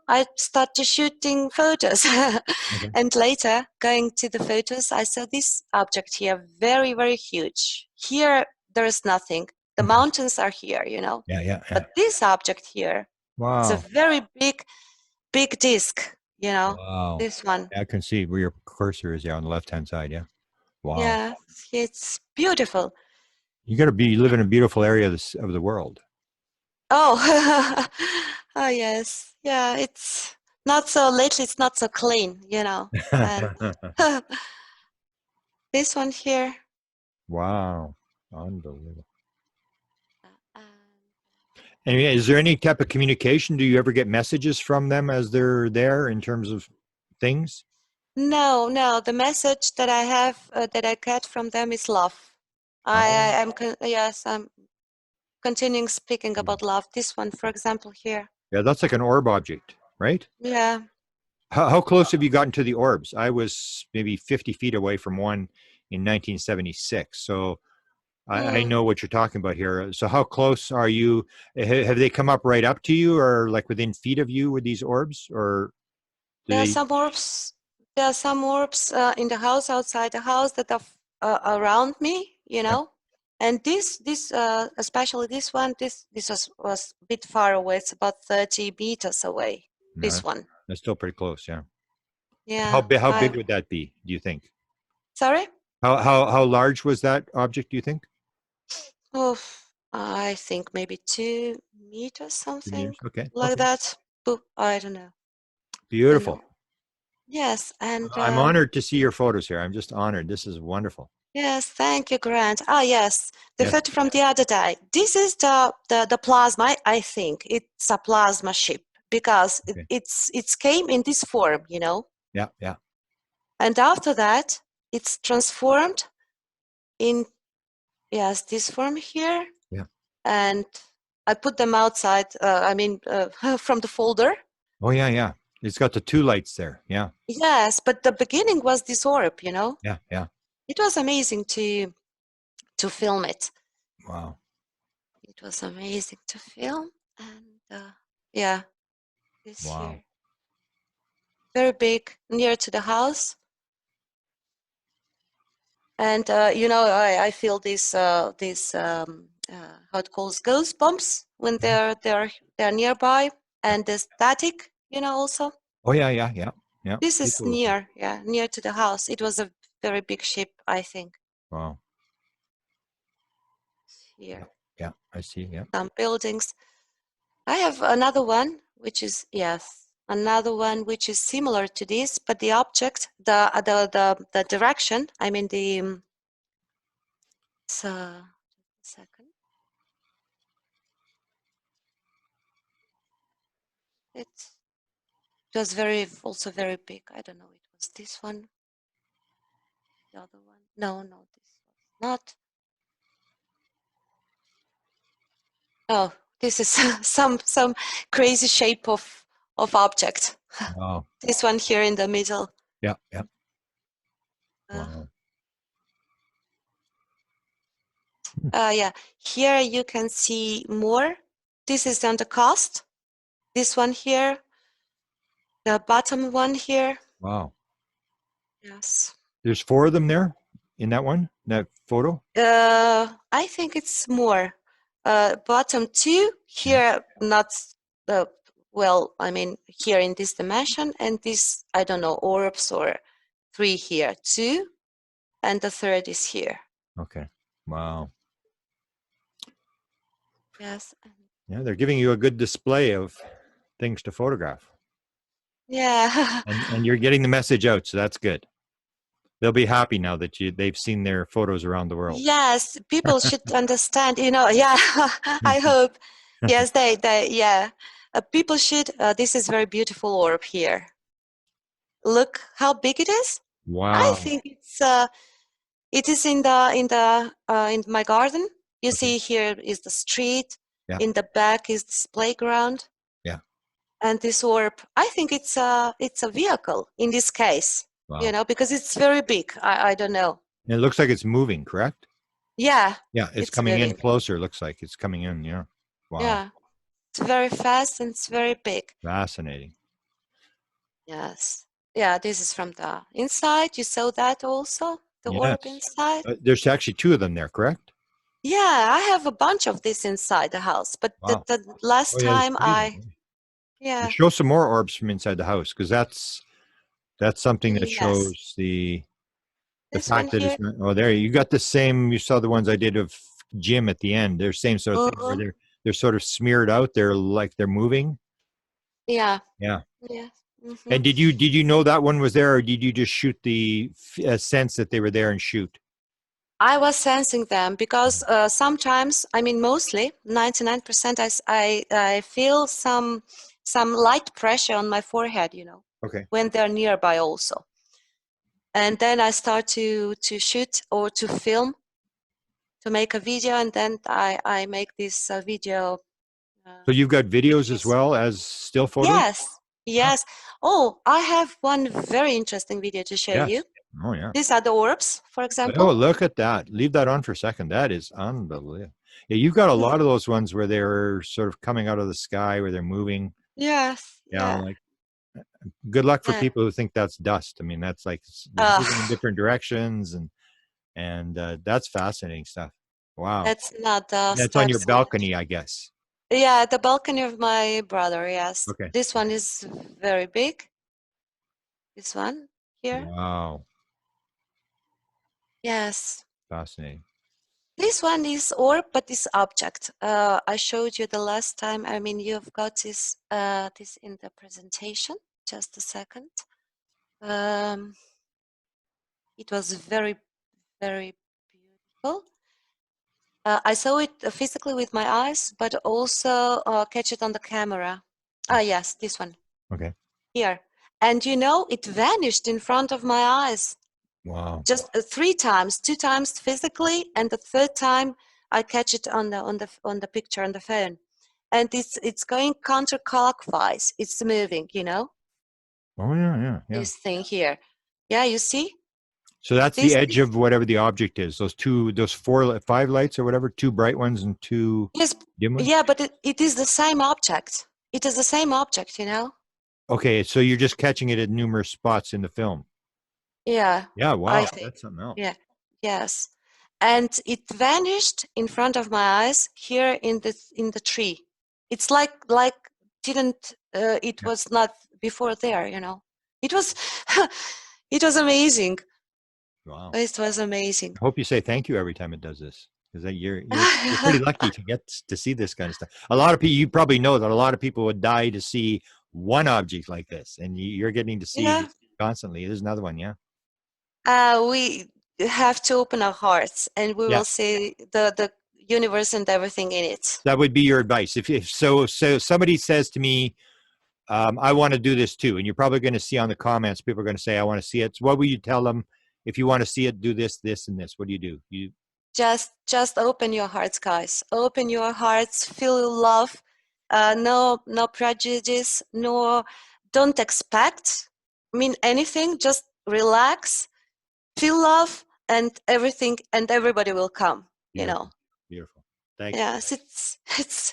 I started shooting photos, Okay. and later going to the photos, I saw this object here, very very huge. Here there is nothing. The Okay. mountains are here, Yeah. Yeah. Yeah. but this object here, it's a Wow. very big disc, Wow. this one. Yeah, I can see where your cursor is. Yeah, on the left-hand side. Yeah. Wow. Yeah, it's beautiful. You got to be live in a beautiful area of the world. Oh, oh yes. Yeah, it's not so lately, it's not so clean, And this one here. Wow. Unbelievable. uh, And yeah, is there any type of communication? Do you ever get messages from them as they're there in terms of things? No, no, the message that I have that I get from them is love. Oh, Yes, I'm continuing speaking yeah. about love. This one, for example, here. Yeah, that's like an orb object, right? Yeah. How close have you gotten to the orbs? I was maybe 50 feet away from one in 1976. So I Mm. know what you're talking about here. So how close are you? Have they come up right up to you or like within feet of you with these orbs? Or do There are they? some orbs. There are some orbs in the house, outside the house, that are around me. Yeah, And especially this one, this was a bit far away. It's about 30 meters away. no, This one. that's still pretty close. Yeah. Yeah. How I big would that be, do you think? Sorry. How large was that object, do you think? Oh, I think maybe 2 meters, 2 something meters? Okay. like Okay. that. But I don't know. And Beautiful. yes, and I'm honored to see your photos here. I'm just honored. This is wonderful. yes, thank you, Grant. Ah, yes, the Yes. photo from the other day. This is the plasma. I think it's a plasma ship because Okay. it's came in this form, Yeah. Yeah. and after that it's transformed in, yes, this form here, Yeah. and I put them outside. I mean, from the folder. Oh, yeah. Yeah. It's got the two lights there. Yeah. Yes, but the beginning was this orb. Yeah. Yeah. It was amazing to film it. Wow. It was amazing to film, and yeah, this Wow. here, very big, near to the house, and I feel this how it calls goosebumps when Mhm. they're nearby, Yeah. and the static, also. Oh, yeah. Yeah. Yeah. Yeah. This is People. near, yeah, near to the house. It was a very big ship, I think. Wow. Here. Yeah, I see. Yeah. some buildings. I have another one, which is, yes, another one which is similar to this, but the object, the direction, I mean so, a second. It was also very big. I don't know, it was this one, the other one. No, no, this was not. Oh, this is some crazy shape of object. Wow. This one here in the middle. Yeah. Yeah. Uh, Wow. yeah, here you can see more. This is on the cost. This one here, the bottom one here. Wow. Yes. There's 4 of them there in that one, that photo. I think it's more. Bottom 2 Yeah. here, not well, I mean here in this dimension, and this, I don't know, orbs or 3 here, 2, and the third is here. Okay. Wow. Yes. Yeah, they're giving you a good display of things to photograph, Yeah. and you're getting the message out, so that's good. They'll be happy now that they've seen their photos around the world. Yes, people should understand, yeah, I hope. Yes, yeah. People should, this is very beautiful orb here. Look how big it is. I Wow. think it is in my garden. You Okay. see here is the street. Yeah. In the back is this playground. Yeah. And this orb, I think it's a vehicle in this case, Wow. because it's very big. I don't know. And it looks like it's moving, correct? Yeah, Yeah, it's it's coming in moving. closer. Looks like it's coming in. Yeah. Wow. Yeah, it's very fast and it's very big. Fascinating. Yes. Yeah, this is from the inside. You saw that also, the orb Yes. inside. There's actually 2 of them there, correct? Yeah, I have a bunch of this inside the house, but Wow. the last Oh yeah, there's time 3 there. yeah, Show some more orbs from inside the house, because that's something that yes, shows the this one fact that here. it's not. Oh, there you got the same. You saw the ones I did of Jim at the end. They're same sort of thing where Uh-huh. they're sort of smeared out. They're like they're moving. Yeah, Yeah. yeah. Mm-hmm. And did you know that one was there, or did you just shoot the sense that they were there and shoot? I was sensing them because sometimes, I mean, mostly 99%, I feel some light pressure on my forehead, Okay. when they're nearby also. And then I start to shoot or to film, to make a video, and then I make this video. So you've got videos as Pictures. well as still photos? Yes, yes. Oh, I have one very interesting video to show Yes. you. Oh yeah. These are the orbs, for Oh, example. look at that. Leave that on for a second. That is unbelievable. Yeah, you've got a lot of those ones where they're sort of coming out of the sky, where they're moving. Yes, Yeah, yeah, like good luck for yeah. people who think that's dust. I mean, that's like they're moving in different directions, and that's fascinating stuff. Wow. That's not dust, That's on your absolutely. balcony, I guess. Yeah, the balcony of my brother, yes. Okay. This one is very big. This one here. Wow. Yes. Fascinating. This one is orb, but this object. I showed you the last time. I mean, you've got this in the presentation. Just a second. It was very, very beautiful. I saw it physically with my eyes, but also catch it on the camera. Ah, yes, this one Okay. here. And it vanished in front of my eyes. Wow. Just 3 times, 2 times physically, and the third time I catch it on the picture on the phone. And it's going counterclockwise. It's moving, Oh yeah, yeah, yeah. this thing here. Yeah, you see? So that's the This edge of whatever the object is. Those 5 lights or whatever, 2 bright ones and 2 yes, dim ones. yeah, but it is the same object. It is the same object, Okay, so you're just catching it at numerous spots in the film. Yeah, Yeah, I wow, think. that's something else. Yeah, yes. And it vanished in front of my eyes here in the tree. It's like didn't it Yeah. was not before there, It was it was amazing. Wow. It was amazing. I hope you say thank you every time it does this. because you're pretty lucky to get to see this kind of stuff. A lot of people, you probably know that a lot of people would die to see one object like this, and you're getting to see Yeah. it constantly. There's another one, yeah. We have to open our hearts, and we Yeah, will see the universe and everything in it. that would be your advice. If so somebody says to me, I want to do this too, and you're probably going to see on the comments, people are going to say, I want to see it. So what will you tell them? If you want to see it, do this, this, and this. What do? You Just open your hearts, guys. Open your hearts, feel love. No prejudice, no, don't expect anything. Just relax, feel love, and everything and everybody will come. beautiful, beautiful. Thanks. Yes, it's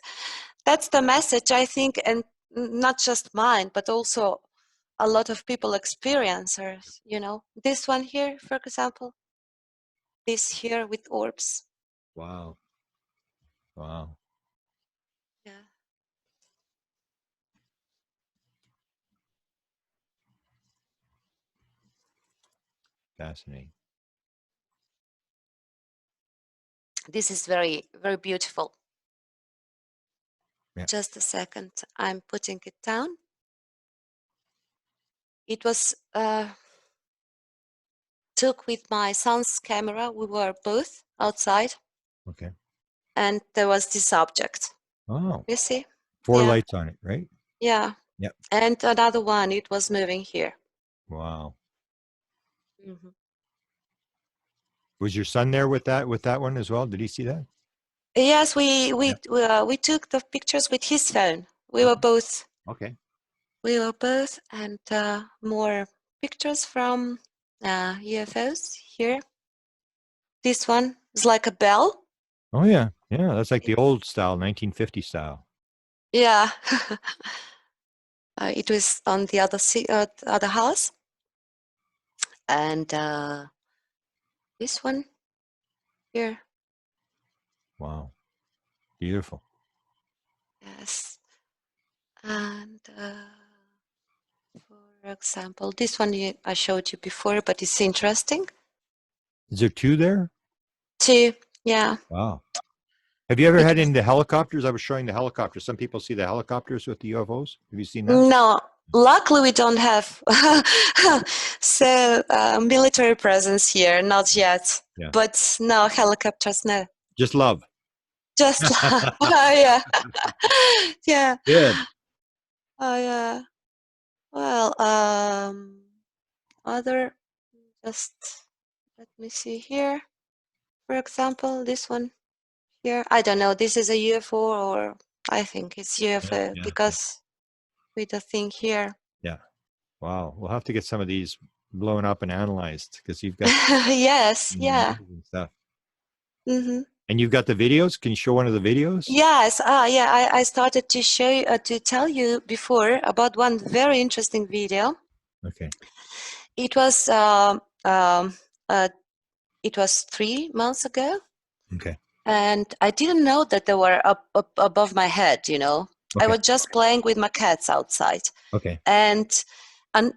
that's the message, I think, and not just mine, but also a lot of people experiencers. This one here, for example, this here with orbs. Wow, wow, Yeah. fascinating. This is very, very beautiful. Yeah. Just a second, I'm putting it down. It was took with my son's camera. We were both outside, Okay. and there was this object. Oh, You see? four Yeah, lights on it, right? yeah. Yep. And another one, it was moving here. Wow. Mm-hmm. Was your son there with that one as well? Did he see that? Yes, we Yeah. we we took the pictures with his phone. We were Okay. both. Okay. We were both, and more pictures from UFOs here. This one is like a bell. Oh yeah, yeah. That's like the old style, 1950 style. Yeah, it was on the other house, and this one here. Wow, beautiful. Yes, and for example, this one I showed you before, but it's interesting. Is there two there? Two, yeah. Wow. Have you ever It had in the helicopters? I was showing the helicopters. Some people see the helicopters with the UFOs. Have you seen that? No, luckily we don't have so military presence here, not yet. Yeah. But no helicopters, no. Just love. Just yeah, yeah. Good. Oh yeah. Well, other just let me see here. For example, this one here. I don't know. This is a UFO, or I think it's Yeah, UFO yeah, yeah, because with the thing here. yeah. Wow. We'll have to get some of these blown up and analyzed because you've got Yes. Yeah. amazing stuff. Mm-hmm. And you've got the videos. Can you show one of the videos? Yes, yeah, I started to show you, to tell you before about one very interesting video. Okay. It was it was 3 months ago, Okay. and I didn't know that they were up above my head. I Okay. was just playing with my cats outside, Okay. and un,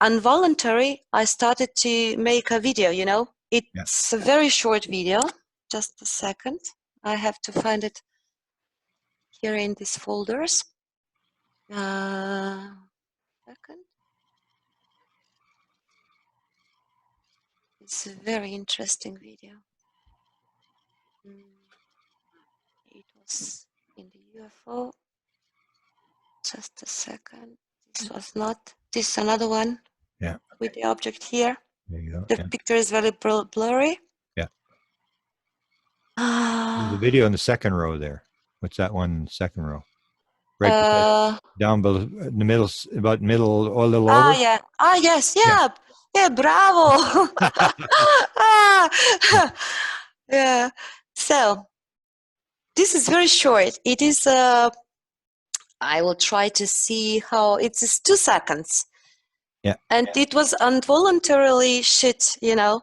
involuntary, I started to make a video. Yeah. It's a very short video. Just a second, I have to find it here in these folders. Second. It's a very interesting video. It was in the UFO. Just a second. This was not. This is another one. Yeah. With the object here. There you go. The Yeah. picture is very blurry. Yeah. There's a video in the second row there. What's that one? Second row. Right beside, down below, in the middle, about middle, or a little over. Yeah. Yes. Yeah. Yeah. Yeah. Bravo. Yeah. So this is very short. It is. I will try to see how it is 2 seconds. Yeah. And it was involuntarily shit. Yeah.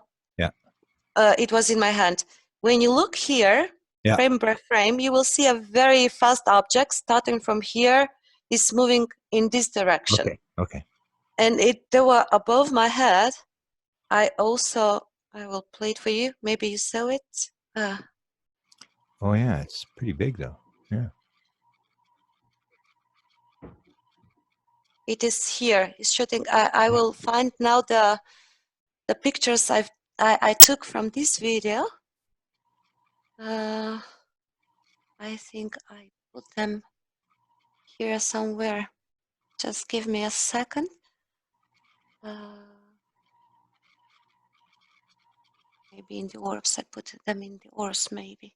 It was in my hand. When you look here, Yeah. frame by frame, you will see a very fast object starting from here is moving in this direction. Okay. Okay. And they were above my head. I will play it for you. Maybe you saw it. Oh yeah, it's pretty big though. Yeah. It is here. It's shooting. I will find now the pictures I took from this video. I think I put them here somewhere. Just give me a second. Maybe in the orbs. I put them in the orbs, maybe.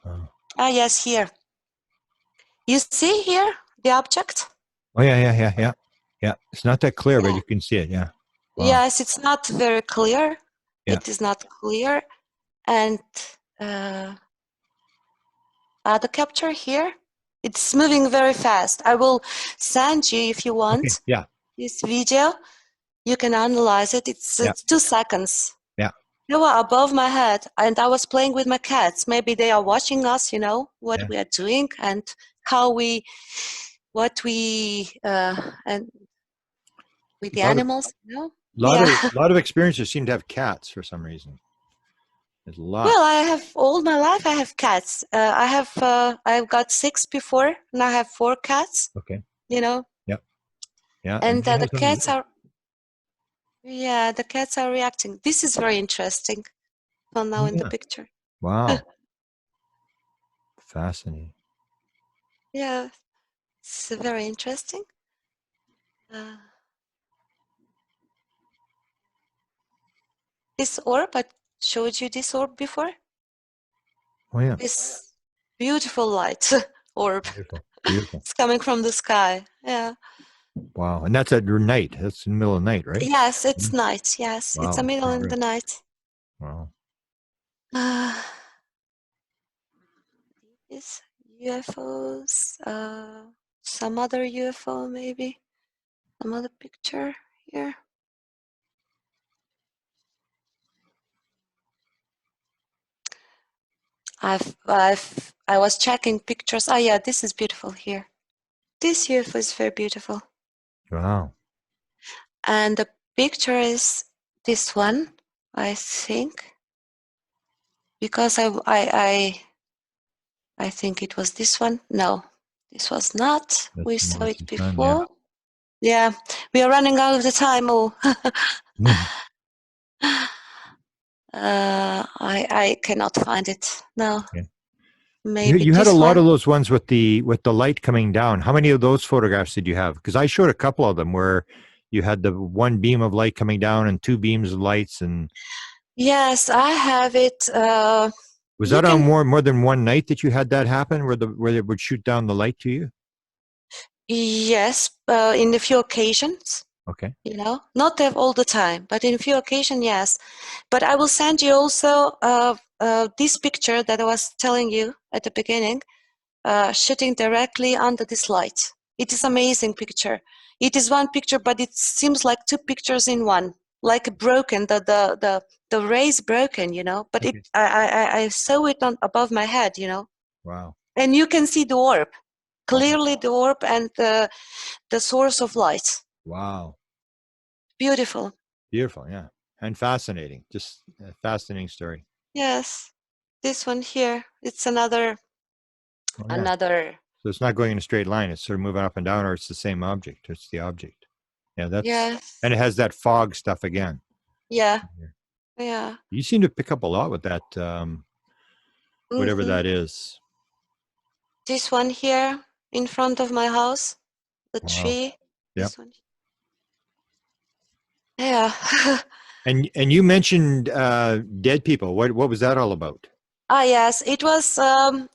Oh. Ah, yes, here. You see here the object? Oh yeah. Yeah. It's not that clear, but Yeah. you can see it. Yeah. Wow. Yes, it's not very clear. Yeah. It is not clear. And the capture here, it's moving very fast. I will send you, if you Okay. want, Yeah. this video. You can analyze it. It's 2 seconds. Yeah. They were above my head, and I was playing with my cats. Maybe they are watching us, you know, what we are doing and how we, what we, and with the animals, you know? Lot of experiencers seem to have cats for some reason. There's a lot. Well, I have all my life. I have cats. I've got 6 before, and I have 4 cats. Okay. You know. Yep. Yeah. And the cats are. Yeah, the cats are reacting. This is very interesting. Well, now in the picture. Wow. Fascinating. Yeah, it's very interesting. This orb, I showed you this orb before. Oh yeah. This beautiful light orb. Beautiful. Beautiful. It's coming from the sky. Yeah. Wow. And that's at night. That's in the middle of the night, right? Yes, it's night. Yes, Wow. it's a middle in the night. Wow. These UFOs. Some other UFO maybe. Some other picture here. I was checking pictures. Oh yeah, this is beautiful here. This UFO is very beautiful. Wow. And the picture is this one, I think, because I think it was this one. No, this was not. That's We saw it Sun, before. Yeah, we are running out of the time. Oh. I cannot find it now. Okay. Maybe You had a this lot one. of those ones with the light coming down. How many of those photographs did you have? Because I showed a couple of them where you had the one beam of light coming down and 2 beams of lights. And Yes, I have it. was that on more than one night that you had that happen, where they would shoot down the light to you? Yes, in a few occasions. Okay. You know, not all the time, but in a few occasions, yes. But I will send you also this picture that I was telling you at the beginning, shooting directly under this light. It is amazing picture. It is one picture, but it seems like 2 pictures in one, like broken. The ray is broken, you know. But Okay. I saw it on above my head, you know. Wow. And you can see the orb clearly, the orb and the source of light. Wow. Beautiful. Beautiful, yeah. And fascinating. Just a fascinating story. Yes. This one here, it's another. So it's not going in a straight line. It's sort of moving up and down, or it's the same object. It's the object. Yeah, that's. Yes. And it has that fog stuff again. Yeah. Yeah. You seem to pick up a lot with that, whatever that is. This one here in front of my house, the tree. This one. Yeah. And you mentioned dead people. What was that all about? Ah, yes, it was,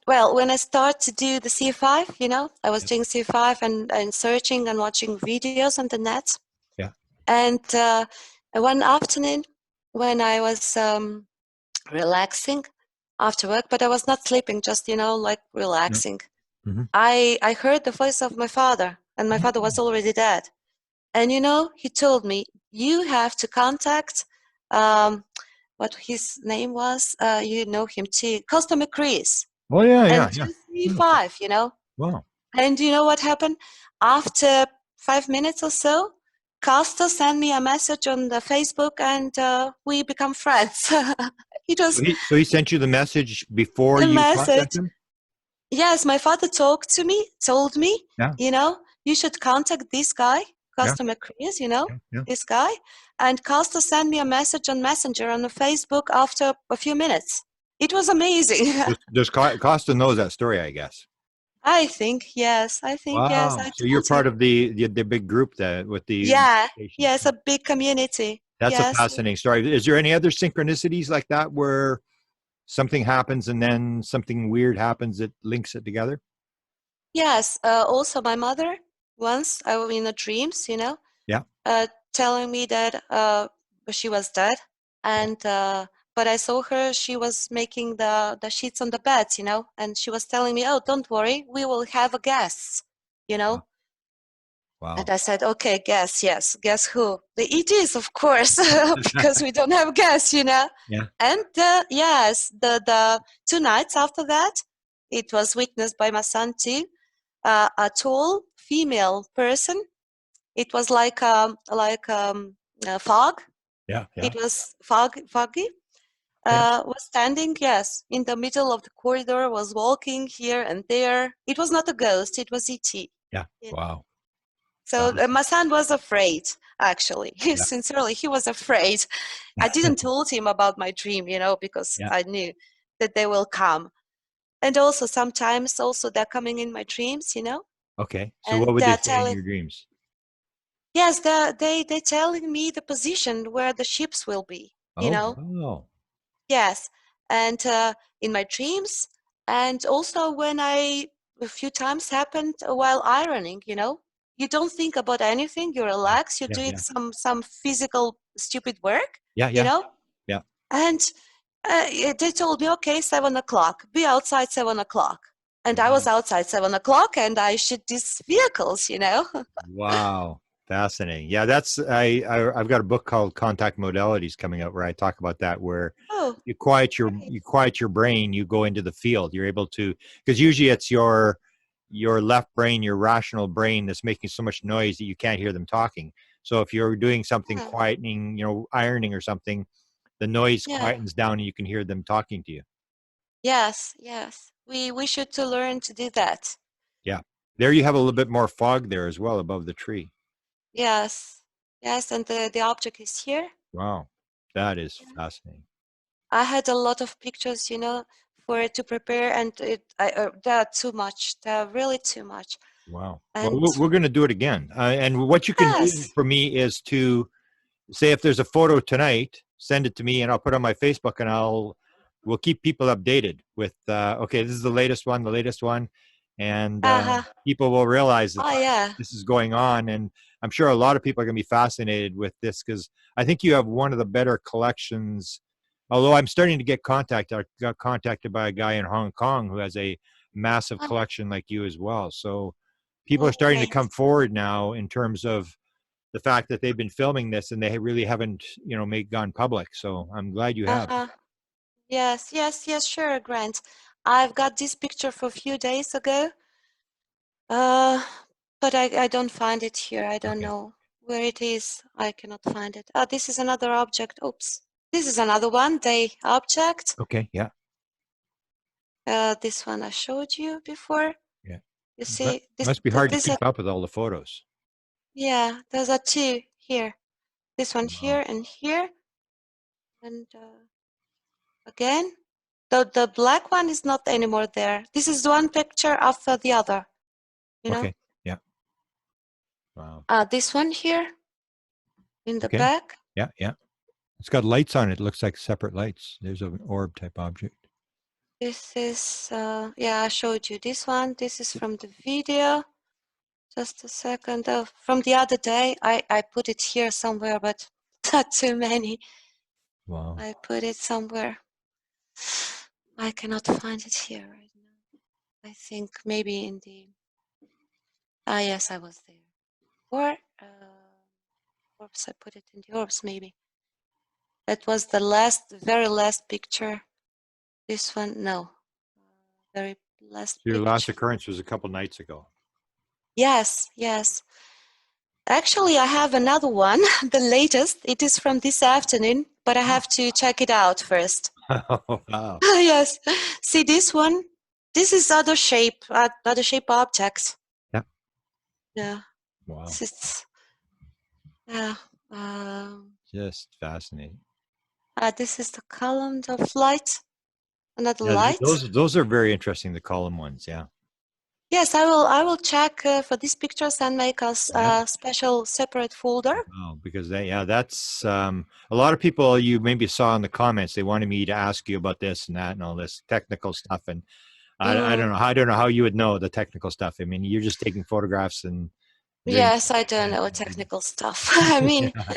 well, when I started to do the C5, you know, I was doing C5 and searching and watching videos on the net. Yeah. And one afternoon when I was relaxing after work, but I was not sleeping, just, you know, like relaxing. Mm-hmm. I heard the voice of my father, and my father was already dead. And, you know, he told me, you have to contact what his name was, you know him too, Costa McCree's. Oh yeah, and just C5, you know. Wow. And you know what happened? After 5 minutes or so, Costa sent me a message on the Facebook, and we become friends. It was So he sent you the message before a you message. contacted him? Yes, my father told me, Yeah, you should contact this guy, yeah, Customer Chris, yeah, yeah. this guy. And Costa sent me a message on Messenger on the Facebook after a few minutes. It was amazing. Costa knows that story, I guess. I think, yes. I think, yes. Wow. I So you're told him. part of the big group that with the Yeah. notifications. Yes, a big community. That's a Yes. fascinating story. Is there any other synchronicities like that where something happens and then something weird happens that links it together? Yes. Also, my mother, once I was in the dreams, Yeah. telling me that she was dead, Yeah. and but I saw her. She was making the sheets on the beds, and she was telling me, "Oh, don't worry, we will have a guest," you Wow. know. And Wow. I said, "Okay, guess, yes, guess who? The ETs, of course, because we don't have guests." Yeah. And yes, the 2 nights after that, it was witnessed by my son too. A tall female person. It was like fog. Yeah. Yeah. It was foggy. Yeah. Was standing, yes, in the middle of the corridor. Was walking here and there. It was not a ghost. It was ET. Yeah. Yeah. Wow. So Fascinating. my son was afraid. Actually, Yeah. sincerely, he was afraid. I didn't told him about my dream, because Yeah. I knew that they will come. And also sometimes also they're coming in my dreams, Okay. So and what would they they're say in telling. your dreams? Yes, they telling me the position where the ships will be, you Oh, know. wow. Yes, and in my dreams, and also when a few times happened while ironing. You don't think about anything. You Yeah. relax. You're Yeah. doing Yeah. some physical stupid work, Yeah. you Yeah. know. Yeah. And they told me, okay, 7 o'clock. Be outside 7 o'clock. And I was Wow. outside 7 o'clock, and I shoot these vehicles. Wow. Fascinating. Yeah, I've got a book called Contact Modalities coming out where I talk about that, where Oh, great. you quiet your brain, you go into the field. You're able to, because usually it's your left brain, your rational brain that's making so much noise that you can't hear them talking. So if you're doing something Yeah, quietening, ironing or something, the noise yeah. quietens down and you can hear them talking to you. Yes, yes. We should to learn to do that. Yeah. There you have a little bit more fog there as well above the tree. Yes. Yes, and the object is here. Wow. That is Yeah. fascinating. I had a lot of pictures, for it to prepare, and they're too much. They're really too much. Wow. Well, And we're going to do it again. And what you can do yes. for me is to say if there's a photo tonight, send it to me and I'll put it on my Facebook and we'll keep people updated with okay, this is the latest one, and Uh-huh. people will realize that Oh yeah. this is going on. And I'm sure a lot of people are going to be fascinated with this because I think you have one of the better collections. Although I'm starting to get contacted, I got contacted by a guy in Hong Kong who has a massive Oh, collection like you as well. So people are oh, starting to great. come forward now in terms of the fact that they've been filming this and they really haven't, gone public. So I'm glad you have. Uh-huh. Yes, yes, yes, sure, Grant. I've got this picture for a few days ago. Uh, but I don't find it here. I don't Okay. know where it is. I cannot find it. Oh, this is another object. Oops. This is another one, day object. Okay. Yeah. This one I showed you before. Yeah. You But see, this, must be hard to this, keep up with all the photos. yeah, there's a two here. This one Wow. here and here, and again. The black one is not anymore there. This is one picture after the other. You know. Okay. Yeah. Wow. This one here in the Okay. back. Yeah. Yeah. It's got lights on it. It looks like separate lights. There's an orb type object. This is, yeah, I showed you this one. This is from the video. Just a second. From the other day, I put it here somewhere, but not too many. Wow. I put it somewhere. I cannot find it here right now. I think maybe in the, yes, I was there. Or, Orbs, I put it in the Orbs maybe. That was the very last picture. This one, no. Very last So your last picture. occurrence was a couple nights ago. Yes, yes. Actually, I have another one, the latest. It is from this afternoon, but I Oh. have to check it out first. Oh, wow. Yes. See this one? This is other shape objects. Yeah. Yeah. Wow. This is, yeah. Um, Just fascinating. this is the column of light. Another Yeah, light. those are very interesting, the column ones. Yeah. Yes, I will check for these pictures and make us Yeah. a special separate folder. Oh, because yeah, that's a lot of people you maybe saw in the comments. They wanted me to ask you about this and that and all this technical stuff. And I don't Mm, know. I don't know how you would know the technical stuff. I mean, you're just taking photographs and doing. yes, I don't know technical stuff. I mean, Yeah,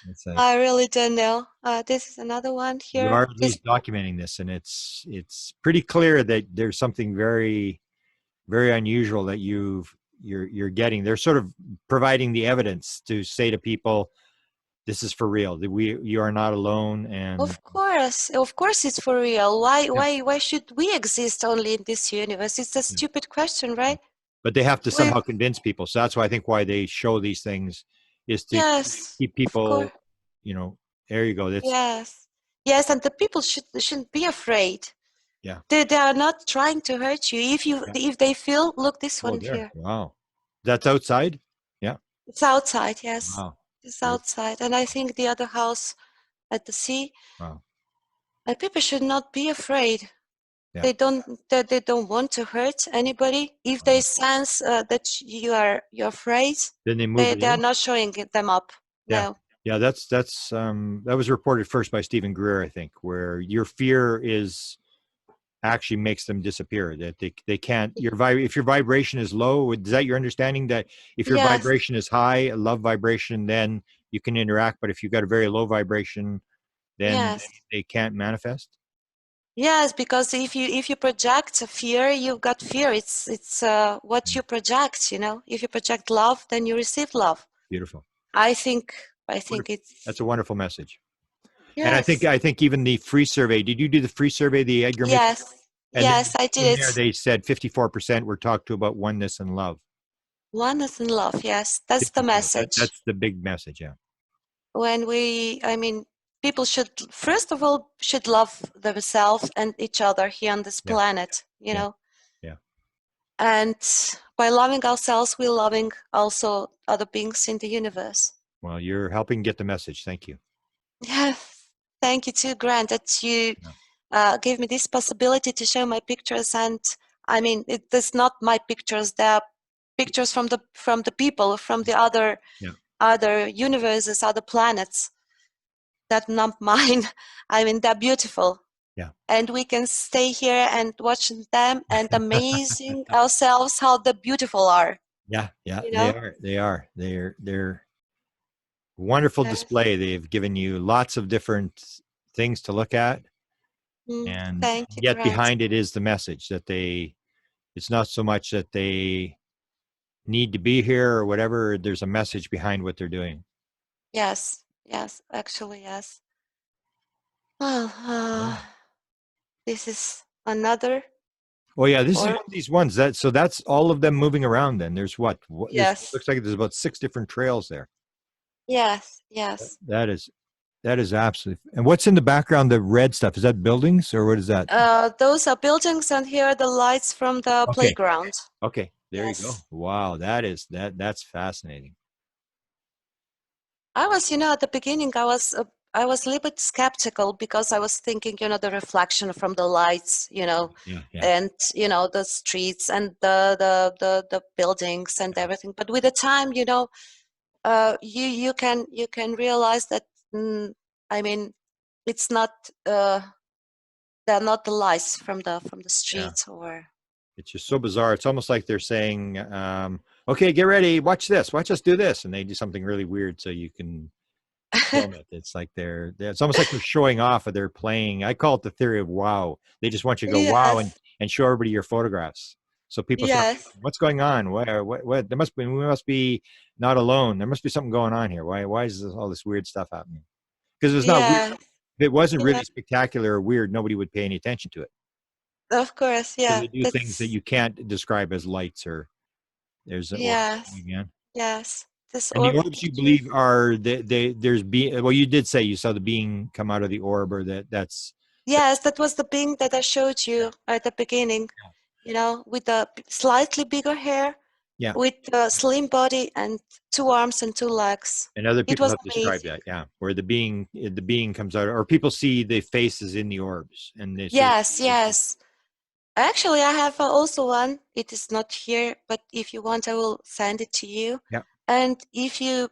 it's like I really don't know. This is another one you here. are at least documenting this, and it's pretty clear that there's something very very unusual that you're getting. They're sort of providing the evidence to say to people, this is for real. That you are not alone, and Of course, it's for real. Why, yeah, why, why should we exist only in this universe? It's a yeah, stupid question, yeah. right? But they have to We're, somehow convince people. So that's why I think why they show these things is to yes, keep of course, people, you know, there you go. That's yes, yes, and the people shouldn't be afraid. yeah, They are not trying to hurt you. yeah. If they feel, look, this Oh, one there. here. Wow. That's outside. Yeah. It's outside, yes. Wow. It's Beautiful. outside. And I think the other house at the sea, Wow. and people should not be afraid. Yeah. They don't want to hurt anybody. If they Wow. sense that you're afraid, Then they move it they are in. not showing them up. Yeah. No. Yeah, that's that was reported first by Stephen Greer, I think, where your fear is actually makes them disappear. That they can't if your vibration is low, is that your understanding that if your Yes. vibration is high, a love vibration, then you can interact, but if you've got a very low vibration, then Yes. they can't manifest? Yes, because if you project a fear, you've got fear. It's what Yeah. you project, you know. If you project love, then you receive love. Beautiful. I think I think Wonderful. That's it's a wonderful message. And yes. I think even the free survey, did you do the free survey, the Edgar Mitchell? Yes. And Yes, I in did there, it. they said 54% were talked to about oneness and love. Oneness in love. Yes, that's the 54. message. That's the big message. Yeah. I mean, people should, first of all, should love themselves and each other here on this Yeah. planet, you Yeah. know. Yeah. And by loving ourselves, we're loving also other beings in the universe. Well, you're helping get the message. Thank you. Yes. Thank you too, Grant, that you Yeah. gave me this possibility to show my pictures. And I mean, it's not my pictures; they're pictures from the people from the Yeah. other universes, other planets. That not mine. I mean, they're beautiful, Yeah. and we can stay here and watch them and amazing ourselves how the beautiful are. Yeah. Yeah. You They know. are. They are. They're wonderful Yes. display. They've given you lots of different things to look at. And Thank you, yet Grant. behind it is the message that it's not so much that they need to be here or whatever. There's a message behind what they're doing. Yes. Yes. Actually, yes. Well, Wow. this is another. Oh yeah, this is one Or of these ones so that's all of them moving around. Then there's what there's yes. looks like there's about 6 different trails there. Yes. Yes. That is that is absolutely. And what's in the background? The red stuff, is that buildings or what is that? Those are buildings, and here are the lights from the Okay, playground. okay, there you go. Yes. Wow, that's fascinating. I was, at the beginning, I was a little bit skeptical because I was thinking, the reflection from the lights, Yeah, yeah, and the streets and the buildings and everything. But with the time, you can realize that, I mean, it's not they're not the lights from the yeah. streets or It's just so bizarre. It's almost like they're saying, "Okay, get ready. Watch this. Watch us do this," and they do something really weird so you can film it. It's like it's almost like they're showing off or they're playing. I call it the theory of wow. They just want you to go wow yes, and show everybody your photographs. So people start yes, wondering, what's going on? What there must be we must be not alone. There must be something going on here. Why is all this weird stuff happening? Because it's not weird. yes, If it wasn't yeah, really spectacular or weird, nobody would pay any attention to it. of course, Because yeah, they do things that that's you can't describe as lights or there's an orb yes, again. yes, this And the orb orbs you picture. believe are there's being well, you did say you saw the being come out of the orb or that's Yes, that was the being that I showed Yeah, you at the beginning, you know, with the slightly bigger hair, yeah. with a slim body and 2 arms and 2 legs. And other It people was have described amazing. that, yeah, where the being comes out, or people see the faces in the orbs, and they so Yes, yes. Actually, I have also one. It is not here, but if you want, I will send it to you. yeah. And if you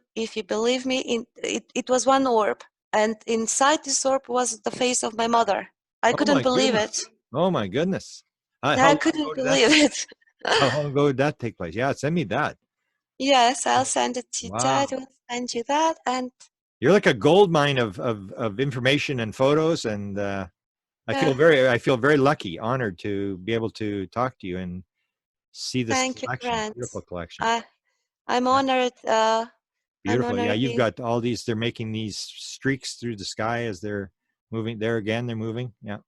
believe me, it was one orb, and inside this orb was the face of my mother. I Oh couldn't my believe goodness. it. Oh my goodness. How I long ago couldn't did that believe take? it. How long ago did that take place? Yeah, send me that. Yes, I'll send it to Dad. Wow. Will send you that, and You're like a gold mine of information and photos, and uh, I feel very lucky, honored to be able to talk to you and see this thank you, collection. Grant. Beautiful collection. I I'm Yeah. honored. I'm Beautiful. Yeah, honored. you've got all these. They're making these streaks through the sky as they're moving. There again, they're moving. Yeah.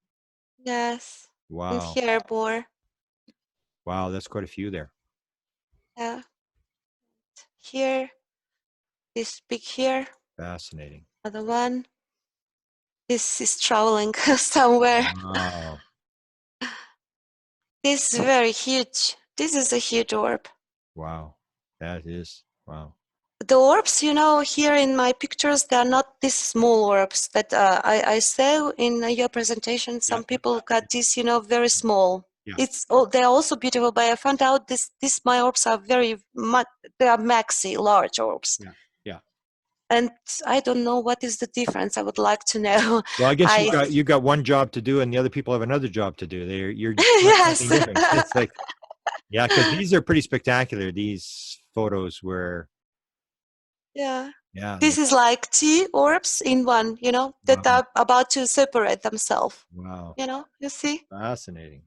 Yes, and Wow. here more. Wow, that's quite a few there. Yeah, here this big here. Fascinating. Other one. This is traveling somewhere. Wow. This is very huge. This is a huge orb. Wow. That is wow. The orbs, you know, here in my pictures, they are not these small orbs that I saw in your presentation. Yeah. Some people got this, you know, very small. Yeah. It's they're also beautiful, but I found out this my orbs are very much they are maxi large orbs, Yeah. Yeah. and I don't know what is the difference. I would like to know. Well, I guess I you've got one job to do, and the other people have another job to do. You're doing yes, something different. It's like yeah, because these are pretty spectacular. These photos were yeah. yeah. This is like two orbs in one, you know, that Wow. are about to separate themselves. Wow. You know, you see? Fascinating.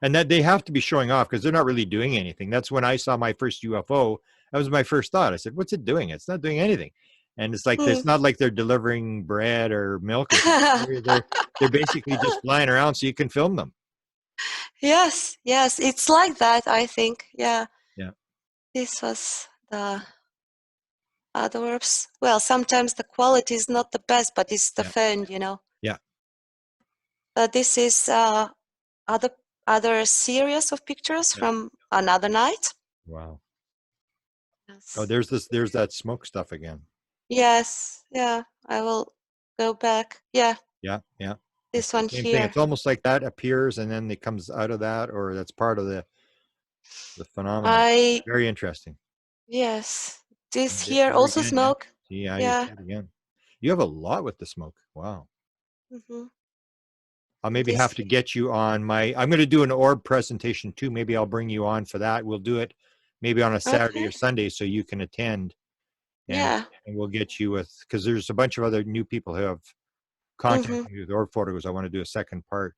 And that they have to be showing off because they're not really doing anything. That's when I saw my first UFO. That was my first thought. I said, "What's it doing? It's not doing anything." And it's like Hmm. it's not like they're delivering bread or milk or something. They're basically just flying around so you can film them. Yes, yes, it's like that, I think. Yeah, Yeah, this was the other orbs. Well, sometimes the quality is not the best, but it's the yeah, phone, you know. yeah, This is other other series of pictures yeah. from another night. Wow. Oh, Yes, there's that smoke stuff again. yes, yeah. I will go back. Yeah, Yeah, yeah. It's this the one same thing. here. It's almost like that appears and then it comes out of that, or that's part of the phenomenon. I Very interesting. Yes, this There, here there also again, yeah. smoke. See, yeah, you Yeah. see it again. You have a lot with the smoke. Wow. Hmm. I'll And maybe this have to here. get you on my. I'm going to do an orb presentation too. Maybe I'll bring you on for that. We'll do it maybe on a Saturday Okay. or Sunday so you can attend, and Yeah. and we'll get you with because there's a bunch of other new people who have contacted Hmm. me with orb photos. I want to do a second part.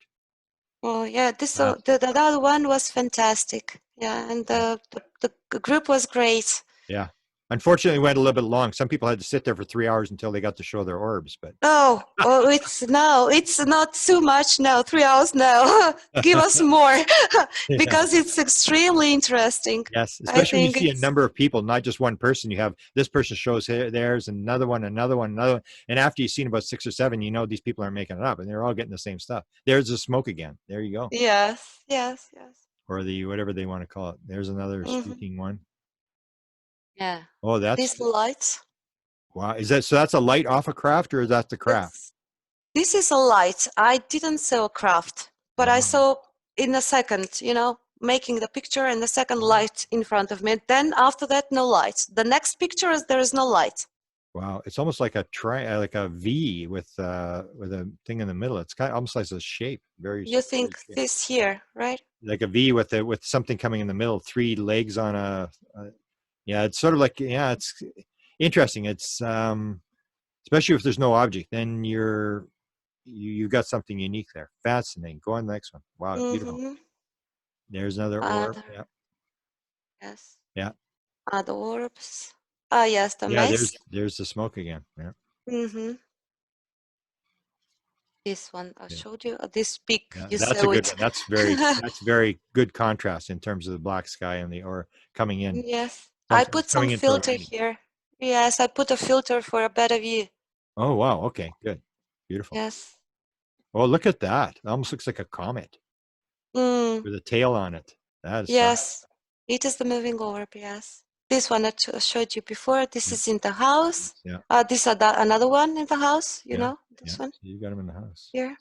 Oh, yeah. This Fascinating. the other one was fantastic. Yeah, and Yeah. the group was great. Yeah. Unfortunately, it went a little bit long. Some people had to sit there for 3 hours until they got to show their orbs, but Oh, oh, it's no, it's not too much. No, 3 hours. No, give us more yeah. because it's extremely interesting. Yes, I especially when you think see a it's number of people, not just one person. You have this person shows theirs, and another one, another one, another one. And after you've seen about 6 or 7, you know these people aren't making it up, and they're all getting the same stuff. There's the smoke again. There you go, yes, yes, yes. or the whatever they want to call it. There's another Hmm. streaking one. Yeah. Oh, that's These lights. wow. Is that so? That's a light off a craft, or is that the craft? It's This is a light. I didn't saw a craft, but I Wow, saw in a second, you know, making the picture and the second light in front of me. Then after that, no light. The next picture is there is no light. wow. It's almost like a like a V with a thing in the middle. It's kind of almost like a shape, very You weird think shape. this here, right? Like a V with something coming in the middle, three legs on a yeah, it's sort of like yeah, it's interesting. It's especially if there's no object, then you got something unique there. Fascinating. Go on the next one. Wow, beautiful. Mm-hmm. There's another orb. Other, Yeah, yes. yeah, Other orbs. Ah, yes, the yeah. maze. There's the smoke again. Yeah, Mm-hmm. This one I yeah, showed you. This peak, yeah. you That's a saw good it. one. That's very good contrast in terms of the black sky and the or coming in. Yes. I Sometimes put some coming in for filter lighting. here. Yes, I put a filter for a better view. Oh wow. Okay, good, beautiful. Yes. Oh, look at that. It almost looks like a comet Mm, with a tail on it. That is fast. yes, it is the moving orb. Yes, this one I showed you before. This Yeah. is in the house. Yeah. This is another one in the house. You Yeah. know, Yeah. this one You got them in the house. here.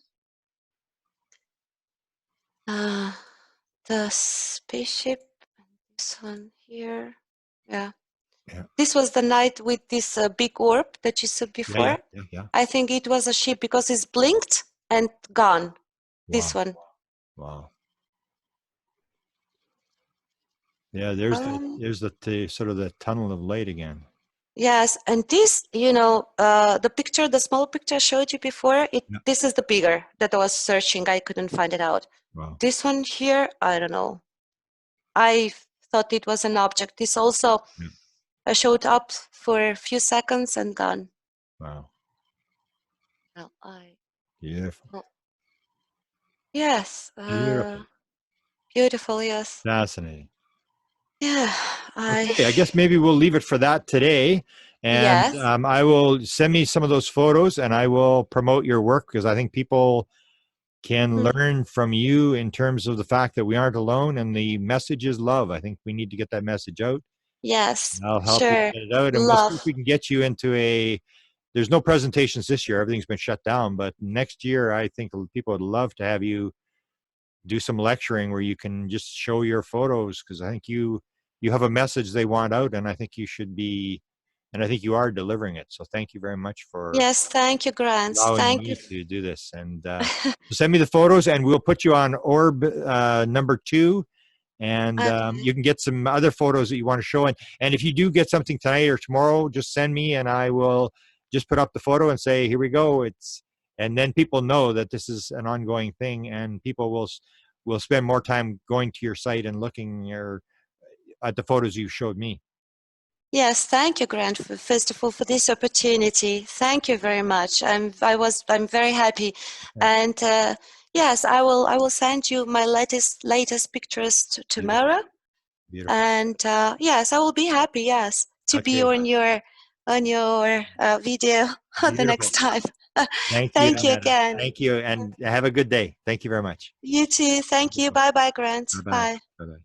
Uh, the spaceship. This one here. Yeah. Yeah. This was the night with this big orb that you saw Yeah. Yeah. before. Yeah. Yeah. I think it was a ship because it's blinked and gone. This Wow. one. Wow. Yeah. There's Um, there's the sort of the tunnel of light again. yes, and this, the picture, the small picture I showed you before, Yeah. this is the bigger that I was searching. I couldn't find it out. Wow. This one here, I don't know. I thought it was an object. This also Yeah. showed up for a few seconds and gone. Wow. Well, I, Beautiful. oh, yes, Beautiful. beautiful, yes. Fascinating. Yeah, Okay, I guess maybe we'll leave it for that today. And yes, I will send me some of those photos and I will promote your work because I think people can mm, learn from you in terms of the fact that we aren't alone and the message is love. I think we need to get that message out. yes, I'll help you sure. get it out and we'll see if Love. we can get you into there's no presentations this year. Everything's been shut down, but next year I think people would love to have you do some lecturing where you can just show your photos because I think you have a message they want out and I think you should be and I think you are delivering it. So thank you very much for Yes, thank you, Grant. allowing Thank you. me to do this. And send me the photos and we'll put you on orb number 2 and Okay. you can get some other photos that you want to show. And if you do get something tonight or tomorrow, just send me and I will just put up the photo and say, here we go. And then people know that this is an ongoing thing and people will spend more time going to your site and looking at the photos you showed me. Yes, thank you, Grant, first of all, for this opportunity. Thank you very much. I'm very happy, Okay. and yes, I will send you my latest pictures Beautiful. tomorrow, Beautiful. and yes, I will be happy. Yes, to be Okay. on your video the next Beautiful. time. Thank you, Thank you Aneta. again. Thank you and have a good day. Thank you very much. You too. Thank you. Bye, bye, Grant. Bye bye. Bye. Bye bye.